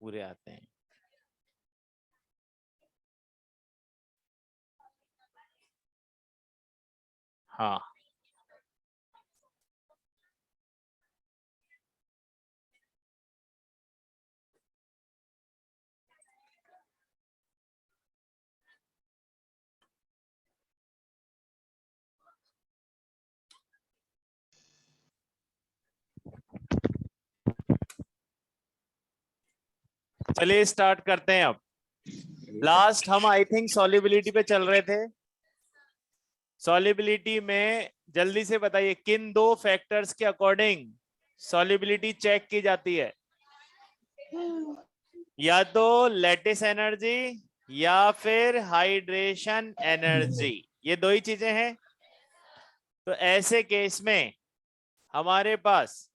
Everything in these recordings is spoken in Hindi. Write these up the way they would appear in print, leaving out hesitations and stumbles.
पूरे आते हैं। हाँ, चलिए स्टार्ट करते हैं अब। लास्ट हम आई थिंक सॉल्युबिलिटी पे चल रहे थे। सॉल्युबिलिटी में जल्दी से बताइए किन दो फैक्टर्स के अकॉर्डिंग सॉल्युबिलिटी चेक की जाती है? या तो लैटिस एनर्जी या फिर हाइड्रेशन एनर्जी, ये दो ही चीजें हैं। तो ऐसे केस में हमारे पास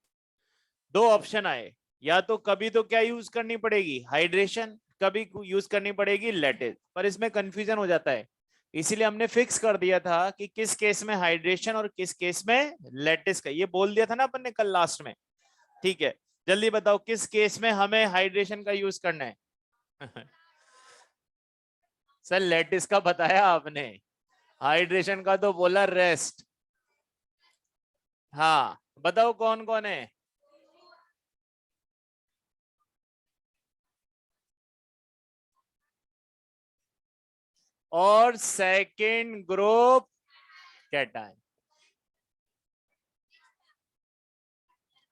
दो ऑप्शन आए, या तो कभी तो क्या यूज करनी पड़ेगी हाइड्रेशन, कभी यूज करनी पड़ेगी लैटिस। पर इसमें कंफ्यूजन हो जाता है, इसीलिए हमने फिक्स कर दिया था कि किस केस में हाइड्रेशन और किस केस में लैटिस का, ये बोल दिया था ना अपन ने कल लास्ट में। ठीक है, जल्दी बताओ किस केस में हमें हाइड्रेशन का यूज करना है? सर लैटिस का बताया आपने, हाइड्रेशन का तो बोला रेस्ट। हाँ बताओ कौन कौन है? और सेकंड ग्रुप कैटायन।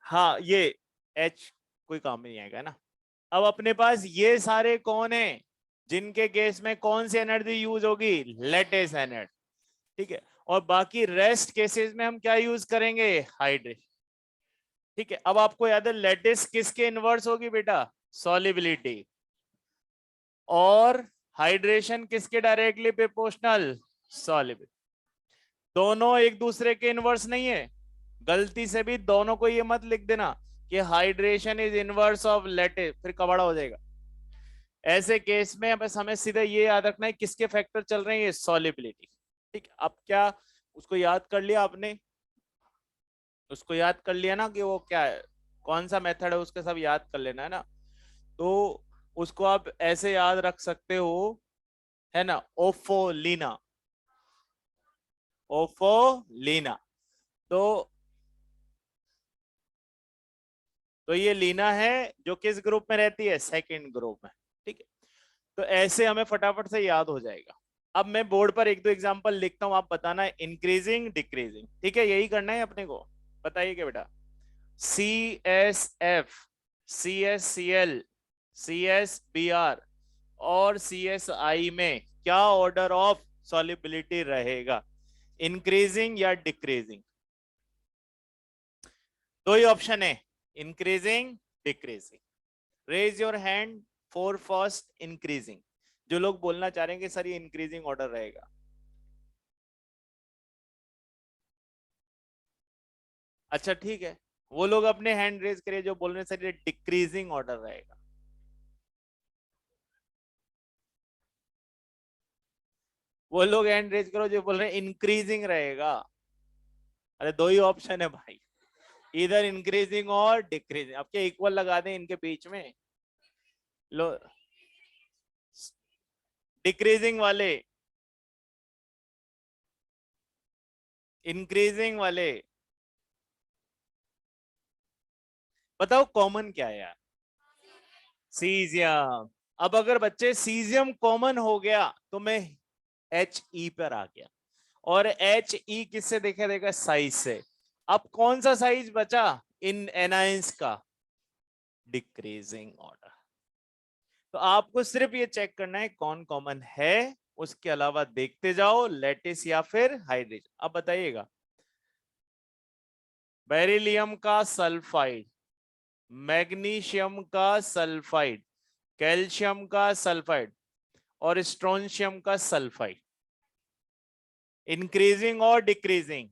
हाँ ये H कोई काम में नहीं आएगा ना। अब अपने पास ये सारे कौन है जिनके केस में कौन सी एनर्जी यूज होगी? Latest energy. ठीक है, और बाकी रेस्ट केसेस में हम क्या यूज करेंगे? हाइड्रेशन। ठीक है, अब आपको याद है लेटेस्ट किसके इनवर्स होगी बेटा? सॉलिबिलिटी। और हाइड्रेशन किसके डायरेक्टली प्रोपोर्शनल? सॉलिबिलिटी। दोनों एक दूसरे के इनवर्स नहीं है। गलती से भी दोनों को ये मत लिख देना कि hydration is inverse of lattice, फिर कबाड़ा हो जाएगा। ऐसे केस में बस हमें सीधे ये याद रखना है किसके फैक्टर चल रहे हैं, ये सॉलिबिलिटी। ठीक, अब क्या उसको याद कर लिया आपने? उसको याद कर लिया ना कि वो क्या है, कौन सा मेथड है, उसके सब याद कर लेना है ना। तो उसको आप ऐसे याद रख सकते हो, है ना, ओफोलीना। ओफोलीना। तो ये लीना है जो किस ग्रुप में रहती है? सेकंड ग्रुप में। ठीक है, तो ऐसे हमें फटाफट से याद हो जाएगा। अब मैं बोर्ड पर एक दो एग्जांपल लिखता हूं, आप बताना है इंक्रीजिंग डिक्रीजिंग। ठीक है, यही करना है अपने को। बताइए क्या बेटा? C S F, C S C L, C S B R और सी एस आई में क्या ऑर्डर ऑफ सॉल्युबिलिटी रहेगा? इंक्रीजिंग या डिक्रीजिंग? दो ही ऑप्शन है, increasing decreasing. Raise your hand for first increasing, जो लोग बोलना चाह रहे हैं कि सर ये इंक्रीजिंग ऑर्डर रहेगा। अच्छा ठीक है, वो लोग अपने हैंड रेज करिए जो बोल रहे हैं सर ये डिक्रीजिंग ऑर्डर रहेगा। वो लोग हैंड रेज करो जो बोल रहे हैं इंक्रीजिंग रहेगा। अरे दो ही ऑप्शन है भाई, इधर इंक्रीजिंग और डिक्रीजिंग। अब क्या इक्वल लगा दें इनके बीच में? लो, डिक्रीजिंग वाले, इंक्रीजिंग वाले, बताओ कॉमन क्या है यार? सीजियम। अब अगर बच्चे सीजियम कॉमन हो गया तो मैं एच ई पर आ गया, और एच ई किससे देखा देगा? साइज से। अब कौन सा साइज बचा इन एनाइंस का? Decreasing order. तो आपको सिर्फ ये चेक करना है कौन कॉमन है, उसके अलावा देखते जाओ लेटिस या फिर हाइड्रोजन। अब बताइएगा, बेरिलियम का सल्फाइड, मैग्नीशियम का सल्फाइड, कैल्शियम का सल्फाइड और स्ट्रोंशियम का सल्फाइड, इंक्रीजिंग और डिक्रीजिंग?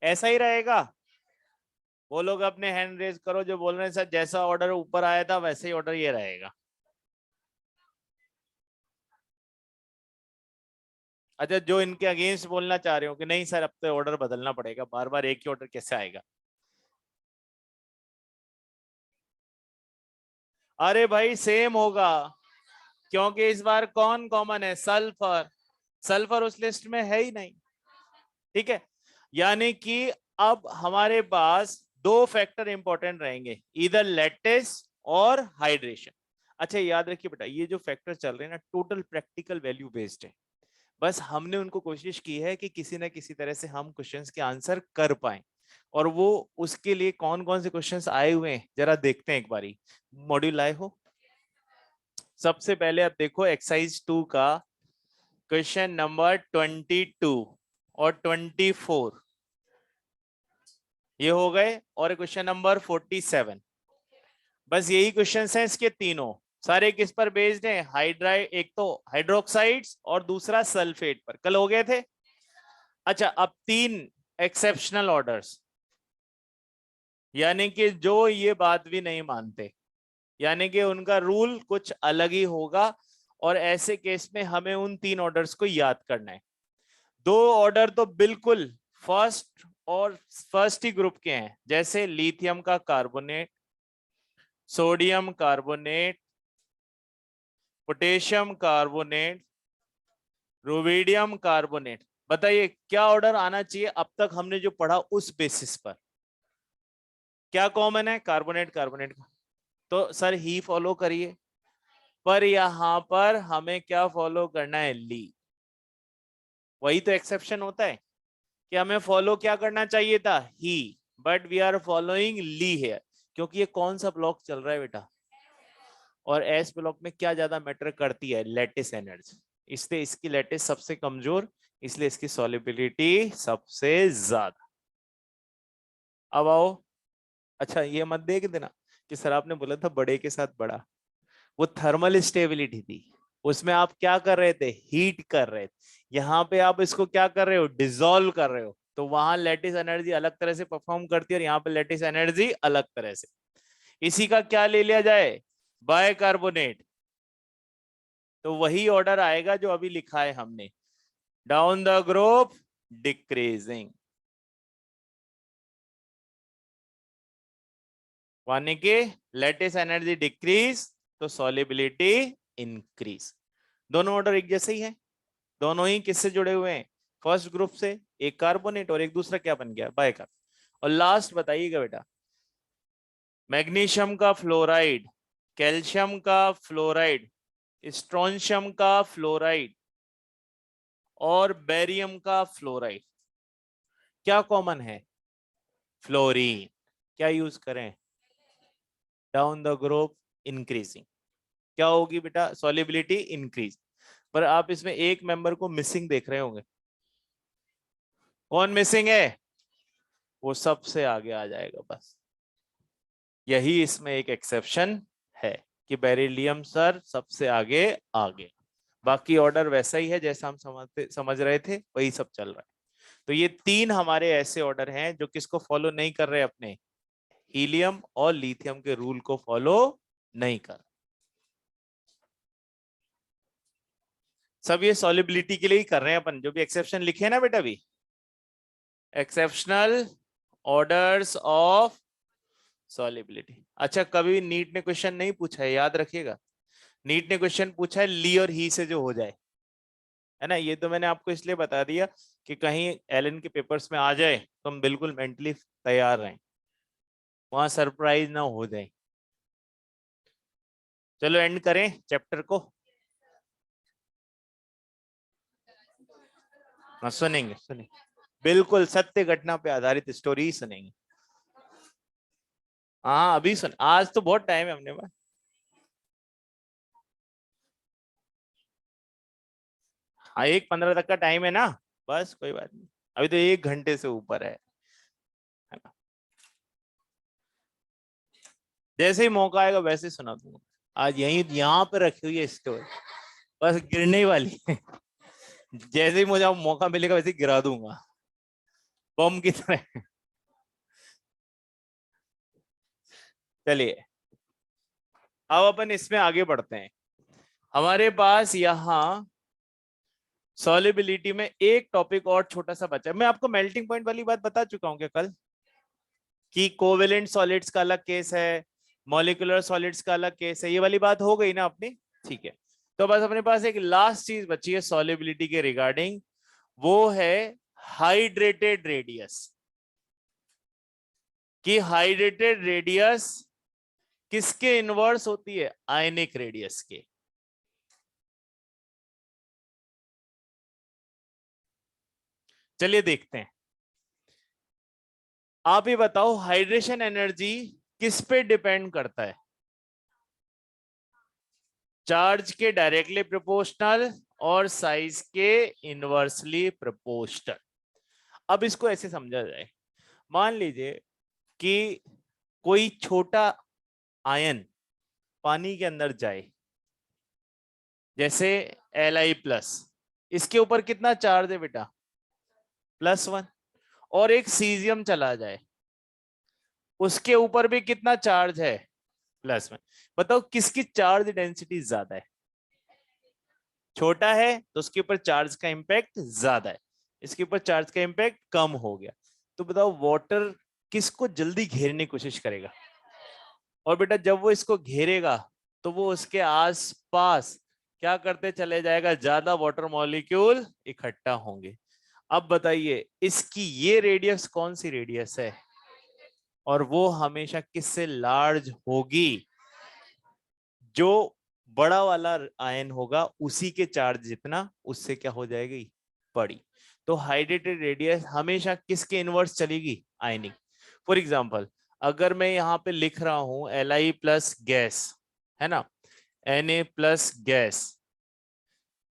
ऐसा ही रहेगा। वो लोग अपने हैंड रेज करो जो बोल रहे हैं सर जैसा ऑर्डर ऊपर आया था वैसे ही ऑर्डर ये रहेगा। अच्छा, जो इनके अगेंस्ट बोलना चाह रहे हो कि नहीं सर अब तो ऑर्डर बदलना पड़ेगा, बार बार एक ही ऑर्डर कैसे आएगा? अरे भाई सेम होगा, क्योंकि इस बार कौन कॉमन है? सल्फर। सल्फर उस लिस्ट में है ही नहीं। ठीक है, यानी कि अब हमारे पास दो फैक्टर इंपॉर्टेंट रहेंगे, इधर लैटिस और हाइड्रेशन। अच्छा याद रखिए बेटा, ये जो फैक्टर चल रहे हैं ना, टोटल प्रैक्टिकल वैल्यू बेस्ड है। बस हमने उनको कोशिश की है कि किसी ना किसी तरह से हम क्वेश्चंस के आंसर कर पाए। और वो उसके लिए कौन कौन से क्वेश्चंस आए हुए हैं जरा देखते हैं एक बारी। मॉड्यूल आए हो? सबसे पहले आप देखो एक्सरसाइज 2 का क्वेश्चन नंबर 22 और 24 ये हो गए, और क्वेश्चन नंबर 47। बस यही क्वेश्चंस हैं इसके तीनों। सारे किस पर बेस्ड हैं? हाइड्राइड, एक तो हाइड्रोक्साइड्स और दूसरा सल्फेट पर, कल हो गए थे। अच्छा, अब तीन एक्सेप्शनल ऑर्डर्स, यानी कि जो ये बात भी नहीं मानते, यानी कि उनका रूल कुछ अलग ही होगा। और ऐसे केस में हमें उन तीन ऑर्डर्स को याद करना है। दो ऑर्डर तो बिल्कुल फर्स्ट और फर्स्ट ही ग्रुप के हैं, जैसे लिथियम का carbonate, sodium carbonate, potassium carbonate, rubidium carbonate. बताइए क्या ऑर्डर आना चाहिए अब तक हमने जो पढ़ा उस बेसिस पर? क्या कॉमन है? कार्बोनेट कार्बोनेट का। तो सर ही फॉलो करिए, पर यहां पर हमें क्या फॉलो करना है? ली। वही तो एक्सेप्शन होता है कि हमें फॉलो क्या करना चाहिए था? ही, बट वी आर फॉलोइंग ली हेयर, क्योंकि ये कौन सा ब्लॉक चल रहा है बेटा? और एस ब्लॉक में क्या ज्यादा मैटर करती है? Lattice energy. इसलिए इसकी लैटिस सबसे कमजोर, इसलिए इसकी सॉल्युबिलिटी सबसे ज्यादा। अब आओ। अच्छा ये मत देख देना कि सर आपने बोला था बड़े के साथ बड़ा, वो थर्मल स्टेबिलिटी थी, उसमें आप क्या कर रहे थे? हीट कर रहे थे। यहाँ पे आप इसको क्या कर रहे हो? डिसॉल्व कर रहे हो। तो वहां लैटिस एनर्जी अलग तरह से परफॉर्म करती है और यहाँ पे लैटिस एनर्जी अलग तरह से। इसी का क्या ले लिया जाए? बाइकार्बोनेट। तो वही ऑर्डर आएगा जो अभी लिखा है हमने, डाउन द ग्रुप डिक्रीजिंग, यानी कि लैटिस एनर्जी डिक्रीज तो सॉल्युबिलिटी इंक्रीज। दोनों ऑर्डर एक जैसे ही है, दोनों ही किससे जुड़े हुए हैं? फर्स्ट ग्रुप से। एक कार्बोनेट और एक दूसरा क्या बन गया? बाइकार्ब। और लास्ट बताइएगा बेटा, मैग्नीशियम का फ्लोराइड, कैल्शियम का फ्लोराइड, स्ट्रोंशियम का फ्लोराइड और बेरियम का फ्लोराइड, क्या कॉमन है? फ्लोरीन। क्या यूज करें? Down the group increasing. क्या होगी बेटा? Solubility increase. पर आप इसमें एक मेंबर को मिसिंग देख रहे होंगे। कौन मिसिंग है? वो सबसे आगे आ जाएगा बस। यही इसमें एक एक्सेप्शन है कि बेरिलियम सर सबसे आगे आ गया। बाकी ऑर्डर वैसा ही है जैसा हम समझ रहे थे, वही सब चल रहा है। तो ये तीन हमारे ऐसे ऑर्डर हैं जो किसको फॉलो नहीं कर रहे? अपने हीलियम और लिथियम के रूल को फॉलो नहीं कर। सब ये सॉल्युबिलिटी के लिए ही कर रहे हैं अपन, जो भी एक्सेप्शन लिखे हैं ना बेटा भी, एक्सेप्शनल ऑर्डर्स ऑफ सॉल्युबिलिटी। अच्छा कभी नीट ने क्वेश्चन नहीं पूछा है, याद रखिएगा। नीट ने क्वेश्चन पूछा है ली और ही से जो हो जाए, है ना? ये तो मैंने आपको इसलिए बता दिया कि कहीं एलन के पेपर्स में आ जाए तो हम बिल्कुल मेंटली तैयार रहें, वहां सरप्राइज ना हो जाए। चलो एंड करें चैप्टर को। हाँ सुनेंगे सुनेंगे, बिल्कुल सत्य घटना पे आधारित स्टोरी सुनेंगे। हाँ अभी सुन, आज तो बहुत टाइम है हमने पास। हाँ 1:15 तक का टाइम है ना, बस कोई बात नहीं, अभी तो 1 घंटे से ऊपर है ना? जैसे ही मौका आएगा वैसे ही सुना दूंगा। आज यहीं यहाँ पे रखी हुई है स्टोरी, बस गिरने ही वाली है। जैसे ही मुझे मौका मिलेगा वैसे ही गिरा दूंगा, बम की तरह। चलिए अब अपन इसमें आगे बढ़ते हैं। हमारे पास यहाँ सॉल्युबिलिटी में एक टॉपिक और छोटा सा बचा है। मैं आपको मेल्टिंग पॉइंट वाली बात बता चुका हूँ क्या कल, कि कोवेलेंट सॉलिड्स का अलग केस है, मॉलिक्यूलर सॉलिड्स का अलग केस है। ये वाली बात हो गई ना अपनी, ठीक है। तो बस अपने पास एक लास्ट चीज बची है सॉलिबिलिटी के रिगार्डिंग, वो है हाइड्रेटेड रेडियस। कि हाइड्रेटेड रेडियस किसके इनवर्स होती है? आयनिक रेडियस के। चलिए देखते हैं। आप ही बताओ हाइड्रेशन एनर्जी किस पे डिपेंड करता है? चार्ज के डायरेक्टली प्रोपोर्शनल और साइज के इनवर्सली प्रोपोर्शनल। अब इसको ऐसे समझा जाए, मान लीजिए कि कोई छोटा आयन पानी के अंदर जाए, जैसे Li+, इसके ऊपर कितना चार्ज है बेटा? +1। और एक सीजियम चला जाए, उसके ऊपर भी कितना चार्ज है? +1। बताओ किसकी चार्ज डेंसिटी ज्यादा है? छोटा है तो उसके ऊपर चार्ज का इंपैक्ट ज्यादा है, इसके ऊपर चार्ज का इंपैक्ट कम हो गया। तो बताओ वाटर किसको जल्दी घेरने की कोशिश करेगा? और बेटा जब वो इसको घेरेगा तो वो उसके आसपास क्या करते चले जाएगा? ज्यादा वाटर मॉलिक्यूल इकट्ठा होंगे। अब बताइए इसकी ये रेडियस कौन सी रेडियस है? और वो हमेशा किससे लार्ज होगी? जो बड़ा वाला आयन होगा उसी के चार्ज जितना उससे क्या हो जाएगी? बड़ी। तो हाइड्रेटेड रेडियस हमेशा किसके इनवर्स चलेगी? आयनिक। फॉर एग्जांपल अगर मैं यहाँ पे लिख रहा हूं Li+ गैस, है ना, Na+ gas,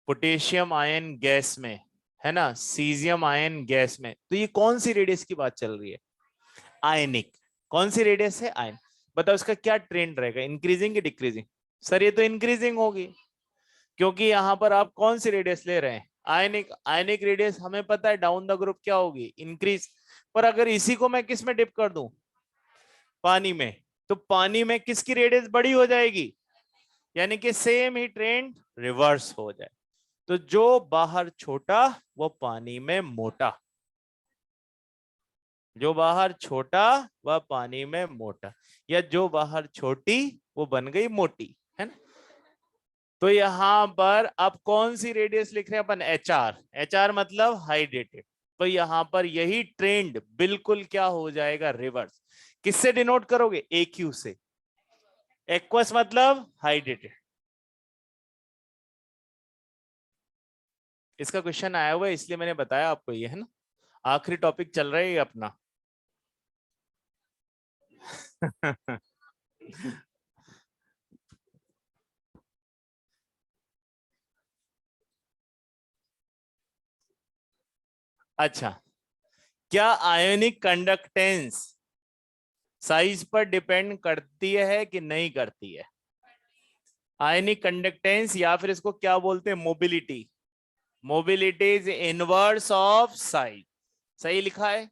potassium ion gas में, है ना, सीजियम आयन गैस में, तो ये कौन सी रेडियस की बात चल रही है? आयनिक। कौन सी रेडियस है? आयन। बताओ इसका क्या ट्रेंड रहेगा, इंक्रीजिंग की डिक्रीजिंग? सर ये तो इंक्रीजिंग होगी, क्योंकि यहां पर आप कौन सी रेडियस ले रहे हैं? आयनिक। आयनिक रेडियस हमें पता है डाउन द ग्रुप क्या होगी? इंक्रीज। पर अगर इसी को मैं किस में डिप कर दूं? पानी में, तो पानी में किसकी रेडियस बड़ी हो जाएगी? यानी कि सेम ही ट्रेंड रिवर्स हो जाए। तो जो बाहर छोटा वो पानी में मोटा, जो बाहर छोटा वह पानी में मोटा, या जो बाहर छोटी वो बन गई मोटी, है ना। तो यहां पर अब कौन सी रेडियस लिख रहे हैं अपन? HR मतलब हाइड्रेटेड। तो यहां पर यही ट्रेंड बिल्कुल क्या हो जाएगा? रिवर्स। किससे डिनोट करोगे? AQ से। एक्वस मतलब हाइड्रेटेड। इसका क्वेश्चन आया हुआ है इसलिए मैंने बताया आपको, ये है ना, आखिरी टॉपिक चल रहा है ये अपना। अच्छा, क्या आयोनिक कंडक्टेंस साइज पर डिपेंड करती है कि नहीं करती है? आयनिक कंडक्टेंस, या फिर इसको क्या बोलते हैं? Mobility. Mobility is inverse of size. सही लिखा है।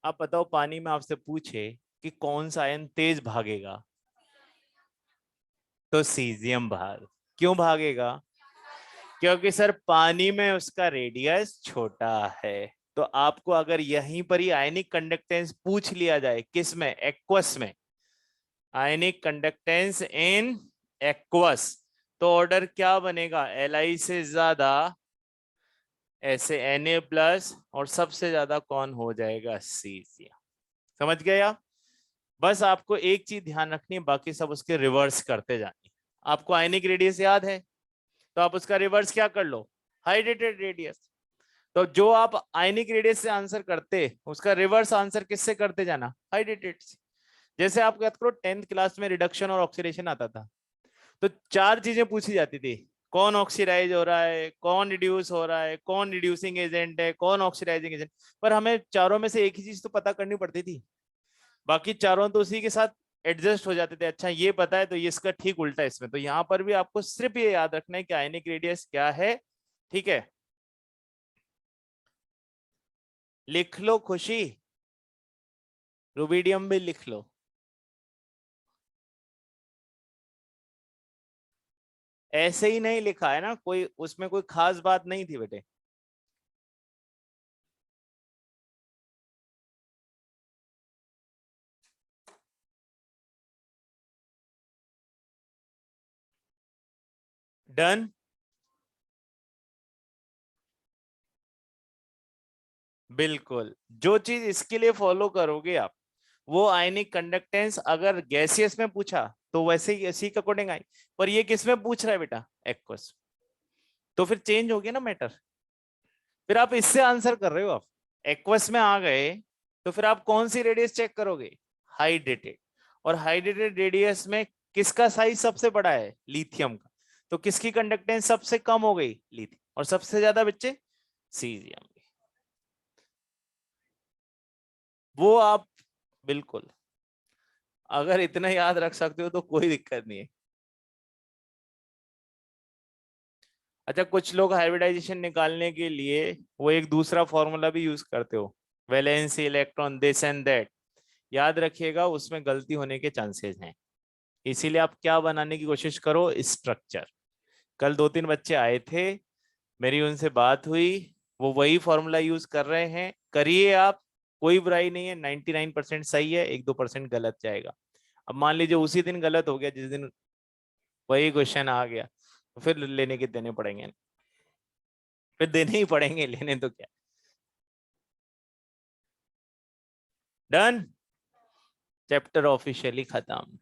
आप बताओ पानी में आपसे पूछे कि कौन सा आयन तेज भागेगा, तो सीजियम भाग। क्यों भागेगा? क्योंकि सर पानी में उसका रेडियस छोटा है। तो आपको अगर यहीं पर ही आयनिक कंडक्टेंस पूछ लिया जाए, किस में? एक्वस में। आयनिक कंडक्टेंस इन एक्वस, तो ऑर्डर क्या बनेगा? Li से ज्यादा, ऐसे Na+, और सबसे ज्यादा कौन हो जाएगा? सीजियम। समझ गए आप? बस आपको एक चीज ध्यान रखनी है, बाकी सब उसके रिवर्स करते जानी। आपको आयनिक रेडियस याद है तो आप उसका रिवर्स क्या कर लो? Hydrated radius. तो जो आप आयनिक रेडियस से आंसर करते उसका रिवर्स आंसर किससे करते जाना? हाइड्रेटेड से। जैसे आप याद करो 10th क्लास में रिडक्शन और ऑक्सीडेशन आता था, तो 4 चीजें पूछी जाती थी। कौन ऑक्सीडाइज हो रहा है, कौन रिड्यूस हो रहा है, कौन रिड्यूसिंग एजेंट है, कौन ऑक्सीडाइजिंग एजेंट। पर हमें चारों में से एक ही चीज तो पता करनी पड़ती थी, बाकी चारों तो उसी के साथ एडजस्ट हो जाते थे। अच्छा ये पता है तो ये इसका ठीक उल्टा है इसमें। तो यहाँ पर भी आपको सिर्फ ये याद रखना है कि आयनिक रेडियस क्या है। ठीक है, लिख लो खुशी, रुबिडियम भी लिख लो। ऐसे ही नहीं लिखा है ना, कोई उसमें कोई खास बात नहीं थी बेटे। डन। बिल्कुल, जो चीज इसके लिए फॉलो करोगे आप, वो आयनिक कंडक्टेंस अगर गैसियस में पूछा तो वैसे ही इसी के अकॉर्डिंग आई, पर ये किस में पूछ रहा है बेटा, एक्वस, तो फिर चेंज हो गया ना मैटर। फिर आप इससे आंसर कर रहे हो, आप एक्वस में आ गए तो फिर आप कौन सी रेडियस चेक करोगे, हाइड्रेटेड। और हाइड्रेटेड रेडियस में किसका साइज सबसे बड़ा है, लिथियम का, तो किसकी कंडक्टेंस सबसे कम हो गई, लिथियम, और सबसे ज्यादा बच्चे सीजियम। वो आप बिल्कुल अगर इतना याद रख सकते हो तो कोई दिक्कत नहीं है। अच्छा, कुछ लोग हाइब्रिडाइजेशन निकालने के लिए वो एक दूसरा फॉर्मूला भी यूज करते हो, valency electron this and that, याद रखिएगा उसमें गलती होने के चांसेस हैं। इसीलिए आप क्या बनाने की कोशिश करो, स्ट्रक्चर। कल 2-3 बच्चे आए थे, मेरी उनसे बात हुई, वो वही फॉर्मूला यूज कर रहे हैं, करिए आप, कोई बुराई नहीं है, 99% सही है, 1-2% गलत जाएगा। अब मान लीजिए उसी दिन गलत हो गया जिस दिन वही क्वेश्चन आ गया, तो फिर लेने के देने पड़ेंगे, फिर देने ही पड़ेंगे, लेने तो क्या। डन, चैप्टर ऑफिशियली खत्म।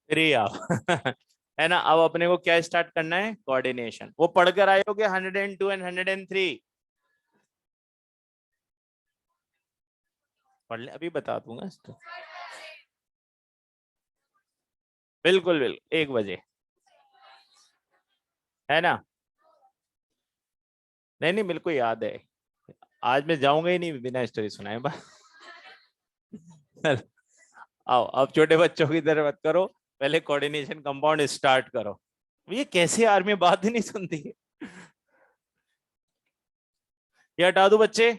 फ्री आप है ना। अब अपने को क्या स्टार्ट करना है, कोऑर्डिनेशन। वो पढ़कर आए होगे 102 एंड 103, पढ़ ले, अभी बता दूंगा इसको। बिल्कुल बिल्कुल 1 बजे, है ना। नहीं नहीं, मेरे को याद है, आज मैं जाऊंगा ही नहीं बिना स्टोरी सुनाए बस आओ, अब छोटे बच्चों की तरह मत करो, पहले कोऑर्डिनेशन कंपाउंड स्टार्ट करो। ये कैसे आर्मी बात ही नहीं सुनती है, ये हटा दो बच्चे।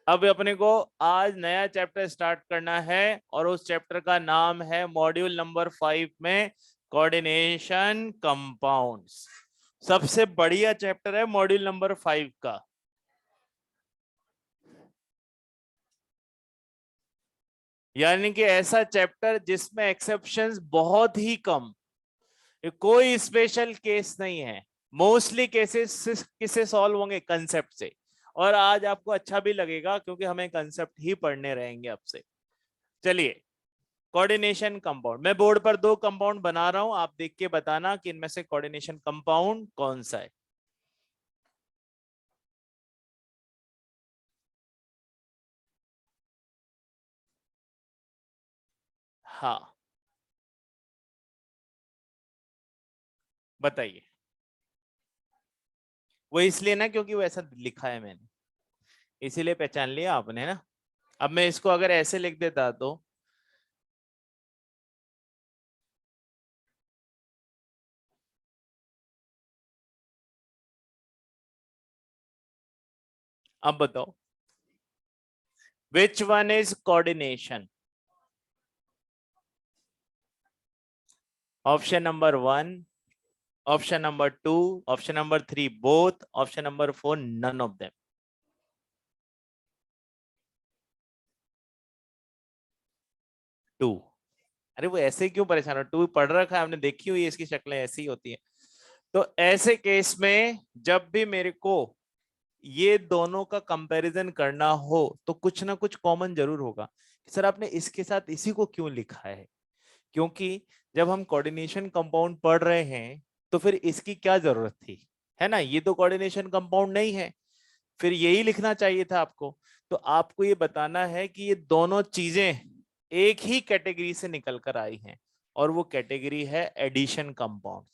अब अपने को आज नया चैप्टर स्टार्ट करना है, और उस चैप्टर का नाम है मॉड्यूल नंबर 5 में कोऑर्डिनेशन कंपाउंड्स। सबसे बढ़िया चैप्टर है मॉड्यूल नंबर 5 का। यानी कि ऐसा चैप्टर जिसमें एक्सेप्शंस बहुत ही कम, कोई स्पेशल केस नहीं है, मोस्टली केसेस किससे सॉल्व होंगे, कंसेप्ट से। और आज आपको अच्छा भी लगेगा क्योंकि हमें कंसेप्ट ही पढ़ने रहेंगे अब से। चलिए, कोऑर्डिनेशन कंपाउंड, मैं बोर्ड पर 2 कंपाउंड बना रहा हूं, आप देख के बताना कि इनमें से कोऑर्डिनेशन कंपाउंड कौन सा है। हाँ, बताइए। वो इसलिए ना क्योंकि वो ऐसा लिखा है मैंने, इसीलिए पहचान लिया आपने ना। अब मैं इसको अगर ऐसे लिख देता तो, अब बताओ which one is coordination. Option number 1, option number 2, option number 3 both, option number 4 none of them. 2। अरे वो ऐसे क्यों परेशान हो, 2 पढ़ रखा है हमने, देखी हुई है, इसकी शक्लें ऐसी ही होती है। तो ऐसे केस में जब भी मेरे को ये दोनों का कंपैरिजन करना हो तो कुछ ना कुछ कॉमन जरूर होगा। सर आपने इसके साथ इसी को क्यों लिखा है, क्योंकि जब हम कोऑर्डिनेशन कंपाउंड पढ़ रहे हैं तो फिर इसकी क्या जरूरत थी, है ना। ये तो कोऑर्डिनेशन कंपाउंड नहीं है, फिर यही लिखना चाहिए था आपको। तो आपको ये बताना है कि ये दोनों चीजें एक ही कैटेगरी से निकल कर आई हैं, और वो कैटेगरी है addition compound.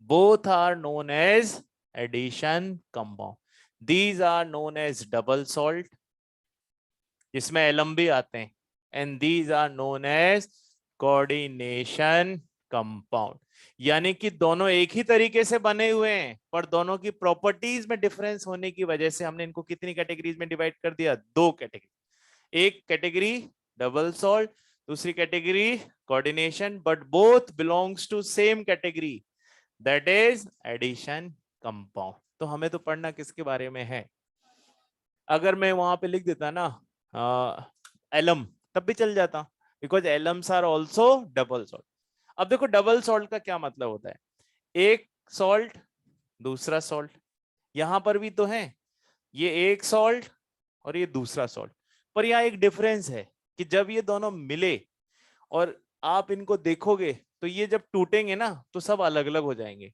Both are known as addition compound, these are known as double salt, जिसमें एलम भी आते हैं, and these are known as coordination compound. यानी कि दोनों एक ही तरीके से बने हुए हैं, पर दोनों की प्रॉपर्टीज में डिफरेंस होने की वजह से हमने इनको कितनी कैटेगरीज में डिवाइड कर दिया, 2 कैटेगरी। एक कैटेगरी डबल सॉल्ट, दूसरी category coordination, but both belongs to same category, that is addition compound. तो हमें तो पढ़ना किसके बारे में है, अगर मैं वहां पे लिख देता ना एलम, तब भी चल जाता, because alums are also double salt. अब देखो डबल सॉल्ट का क्या मतलब होता है, एक सॉल्ट दूसरा सॉल्ट, यहां पर भी तो है, ये एक सॉल्ट और ये दूसरा सॉल्ट, पर यहाँ एक डिफरेंस है कि जब ये दोनों मिले और आप इनको देखोगे तो ये जब टूटेंगे ना तो सब अलग अलग हो जाएंगे।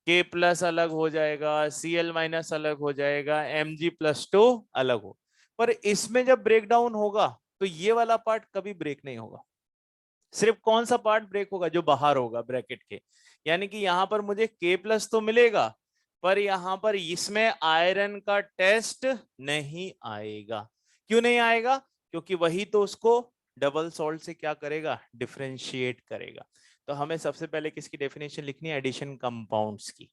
के प्लस अलग हो जाएगा, Cl माइनस अलग हो जाएगा, Mg+2 अलग हो। पर इसमें जब ब्रेक डाउन होगा तो ये वाला पार्ट कभी ब्रेक नहीं होगा। सिर्फ कौन सा पार्ट ब्रेक होगा? जो बाहर होगा ब्रैकेट के। यानी कि यहां पर मुझे K+ तो मिलेगा, पर यहां पर इसमें आयरन का टेस्ट नहीं आएगा। क्यों नहीं आएगा? क्योंकि वही तो उसको डबल सॉल्ट से क्या करेगा? डिफरेंशिएट करेगा। तो हमें सबसे पहले किसकी डेफिनेशन लिखनी है? एडिशन कंपाउंड्स की।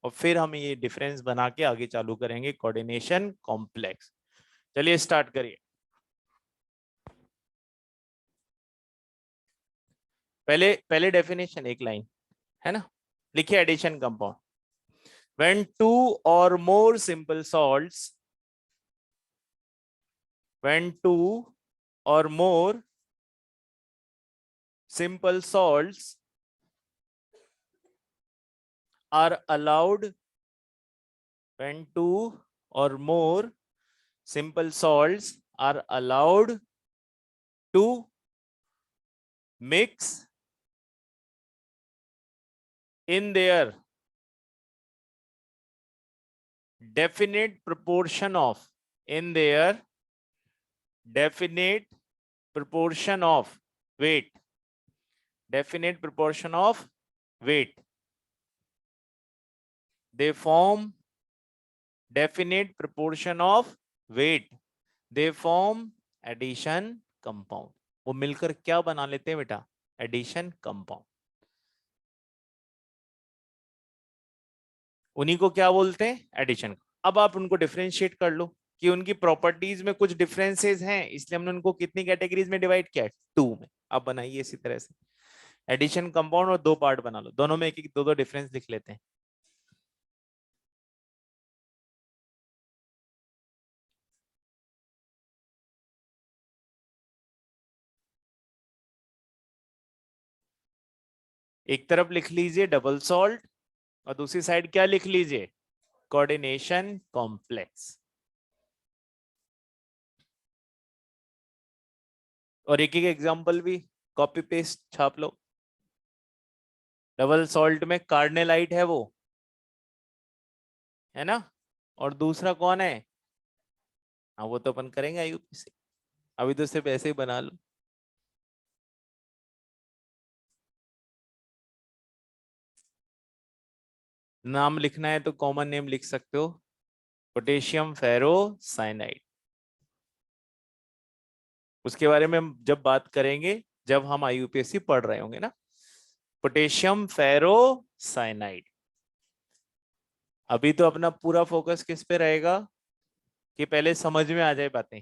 और फिर हम ये डिफरेंस बना के आगे चालू करेंगे कोऑर्डिनेशन कॉम्प्लेक्स। चलिए स्टार्ट करिए। पहले पहले डेफिनेशन एक लाइन है ना, लिखिए addition compound. When two or more simple salts, when two or more simple salts are allowed, when two or more simple salts are allowed to mix in their definite proportion of, in their definite proportion of weight, definite proportion of weight, they form definite proportion of weight, they form addition compound। वो मिलकर क्या बना लेते हैं बेटा? Addition compound. उन्हीं को क्या बोलते हैं? एडिशन। अब आप उनको डिफरेंशिएट कर लो कि उनकी प्रॉपर्टीज में कुछ डिफरेंसेस हैं, इसलिए हमने उनको कितनी कैटेगरीज में डिवाइड किया है? 2 में। आप बनाइए इसी तरह से एडिशन कंपाउंड और 2 पार्ट बना लो, दोनों में एक एक दो दो डिफरेंस लिख लेते हैं। एक तरफ लिख लीजिए डबल सॉल्ट और दूसरी साइड क्या लिख लीजिए? Coordination complex. और एक एक एग्जांपल भी कॉपी पेस्ट छाप लो। डबल सॉल्ट में कार्नेलाइट है वो, है ना, और दूसरा कौन है? हाँ वो तो अपन करेंगे आईयूपी से, अभी तो सिर्फ ऐसे ही बना लो। नाम लिखना है तो कॉमन नेम लिख सकते हो, पोटेशियम फेरोसाइनाइड। उसके बारे में हम जब बात करेंगे जब हम आईयूपीएससी पढ़ रहे होंगे ना, पोटेशियम फेरोसाइनाइड। अभी तो अपना पूरा फोकस किस पे रहेगा कि पहले समझ में आ जाए बातें,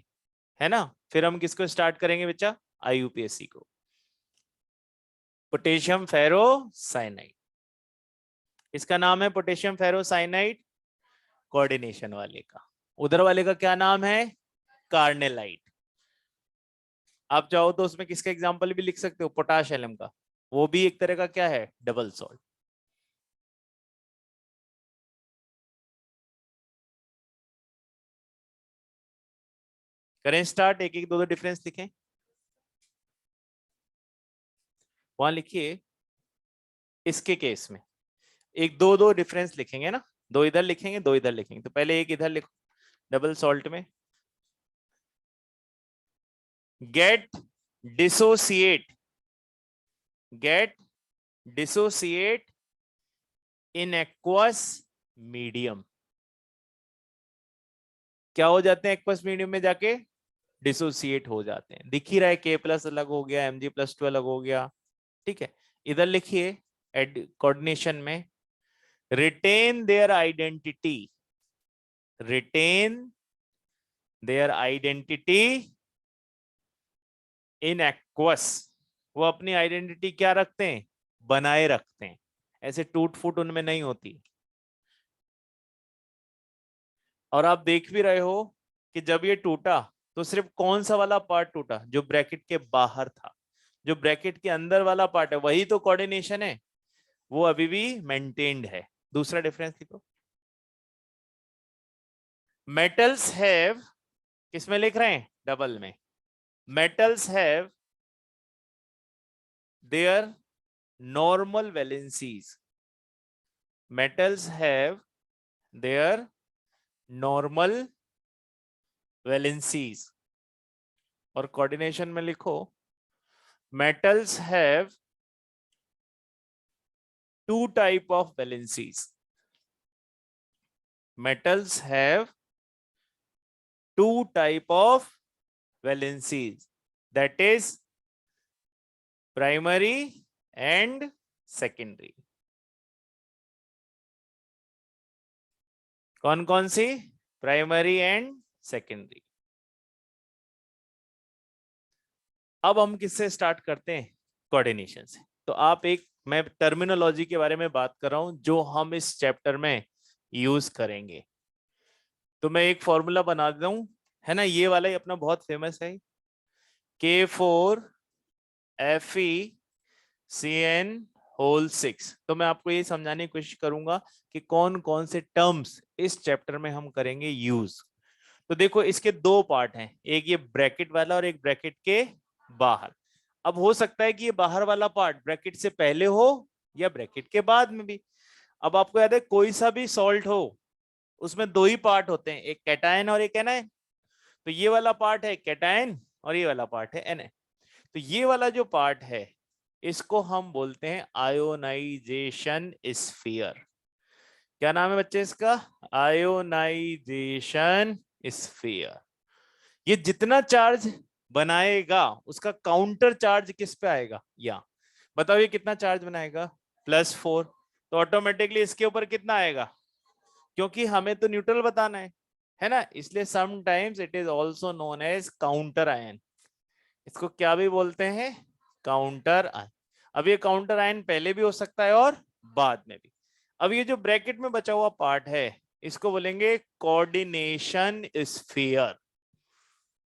है ना, फिर हम किसको स्टार्ट करेंगे बच्चा? आईयूपीएससी को। पोटेशियम फेरोसाइनाइड, इसका नाम है पोटेशियम फेरोसाइनाइड कोऑर्डिनेशन वाले का। उधर वाले का क्या नाम है? कार्नेलाइट। आप चाहो तो उसमें किसका एग्जांपल भी लिख सकते हो? पोटाश एलम का, वो भी एक तरह का क्या है? Double salt. करें स्टार्ट, एक एक दो दो डिफरेंस लिखें। वहां लिखिए इसके केस में एक दो दो डिफरेंस लिखेंगे ना, दो इधर लिखेंगे दो इधर लिखेंगे, तो पहले एक इधर लिखो डबल सॉल्ट में। Get dissociate, get dissociate in aqueous medium. क्या हो जाते हैं एक्वस मीडियम में जाके? डिसोसिएट हो जाते हैं। दिख ही रहा है, K+ अलग हो गया, Mg+2 अलग हो गया, ठीक है। इधर लिखिए कोऑर्डिनेशन में, retain their identity, retain their identity in aqueous. वो अपनी आइडेंटिटी क्या रखते हैं? बनाए रखते हैं, ऐसे टूट फूट उनमें नहीं होती। और आप देख भी रहे हो कि जब ये टूटा तो सिर्फ कौन सा वाला पार्ट टूटा? जो ब्रैकेट के बाहर था। जो ब्रैकेट के अंदर वाला पार्ट है वही तो कोऑर्डिनेशन है। वो अभी भी मेंटेन्ड है। दूसरा डिफरेंस लिखो, मेटल्स हैव, किसमें लिख रहे हैं, डबल में, metals have their normal valencies, metals have their normal valencies। और कोऑर्डिनेशन में लिखो, metals have two type of valencies, metals have two type of valencies, that is primary and secondary। कौन कौन सी, प्राइमरी एंड सेकेंडरी। अब हम किससे स्टार्ट करते हैं, कोऑर्डिनेशन से। तो आप एक, मैं टर्मिनोलॉजी के बारे में बात कर रहा हूं जो हम इस चैप्टर में यूज करेंगे। तो मैं एक फॉर्मूला बना देता हूं, है ना, ये वाला ही अपना बहुत फेमस है, K4FeCN6। तो मैं आपको ये समझाने की कोशिश करूंगा कि कौन कौन से टर्म्स इस चैप्टर में हम करेंगे यूज। तो देखो इसके दो पार्ट हैं, एक ये ब्रैकेट वाला और एक ब्रैकेट के बाहर। अब हो सकता है कि ये बाहर वाला पार्ट ब्रैकेट से पहले हो या ब्रैकेट के बाद में भी। अब आपको याद है कोई सा भी सॉल्ट हो उसमें दो ही पार्ट होते हैं, एक कैटायन और एक एनायन। तो ये वाला पार्ट है कैटायन और ये वाला पार्ट है एनायन। तो ये वाला जो पार्ट है इसको हम बोलते हैं आयोनाइजेशन स्फीयर। क्या नाम है बच्चे इसका, आयोनाइजेशन स्फीयर। ये जितना चार्ज बनाएगा उसका काउंटर चार्ज किस पे आएगा, या बताओ ये कितना चार्ज बनाएगा, +4। तो ऑटोमेटिकली इसके ऊपर कितना आएगा, क्योंकि हमें तो न्यूट्रल बताना है ना, इसलिए sometimes it is also known as counter ion. इसको क्या भी बोलते हैं, काउंटर आयन। अब ये काउंटर आयन पहले भी हो सकता है और बाद में भी। अब ये जो ब्रैकेट में बचा हुआ पार्ट है इसको बोलेंगे कोऑर्डिनेशन स्फीयर।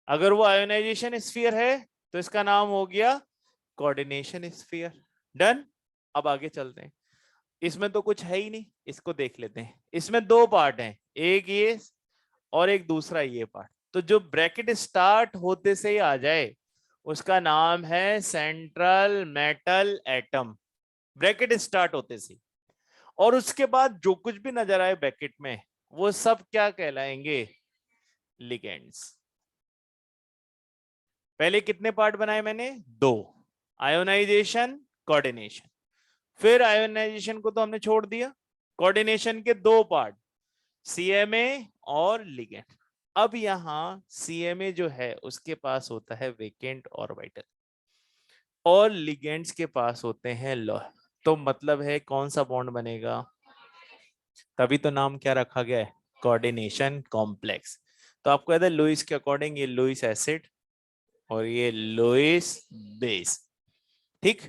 अगर वो आयोनाइजेशन स्फीयर है तो इसका नाम हो गया कोऑर्डिनेशन स्फीयर। डन। अब आगे चलते हैं, इसमें तो कुछ है ही नहीं, इसको देख लेते हैं। इसमें दो पार्ट हैं, एक ये और एक दूसरा ये पार्ट। तो जो ब्रैकेट स्टार्ट होते से ही आ जाए उसका नाम है central metal atom, bracket start होते से। और उसके बाद जो कुछ भी नजर आए ब्रैकेट में वो सब क्या कहलाएंगे, लिगेंड्स। पहले कितने पार्ट बनाए मैंने, दो, आयोनाइजेशन, कोऑर्डिनेशन। फिर आयोनाइजेशन को तो हमने छोड़ दिया, कोऑर्डिनेशन के दो पार्ट, सीएमए और लिगेंड। अब यहां सीएमए जो है उसके पास होता है वेकेंट ऑर्बिटल और लिगेंड्स के पास होते हैं लॉ। तो मतलब है कौन सा बॉन्ड बनेगा, तभी तो नाम क्या रखा गया है, कोऑर्डिनेशन कॉम्प्लेक्स। तो आपको याद है लुईस के अकॉर्डिंग ये लुईस एसिड और ये लुईस बेस। ठीक,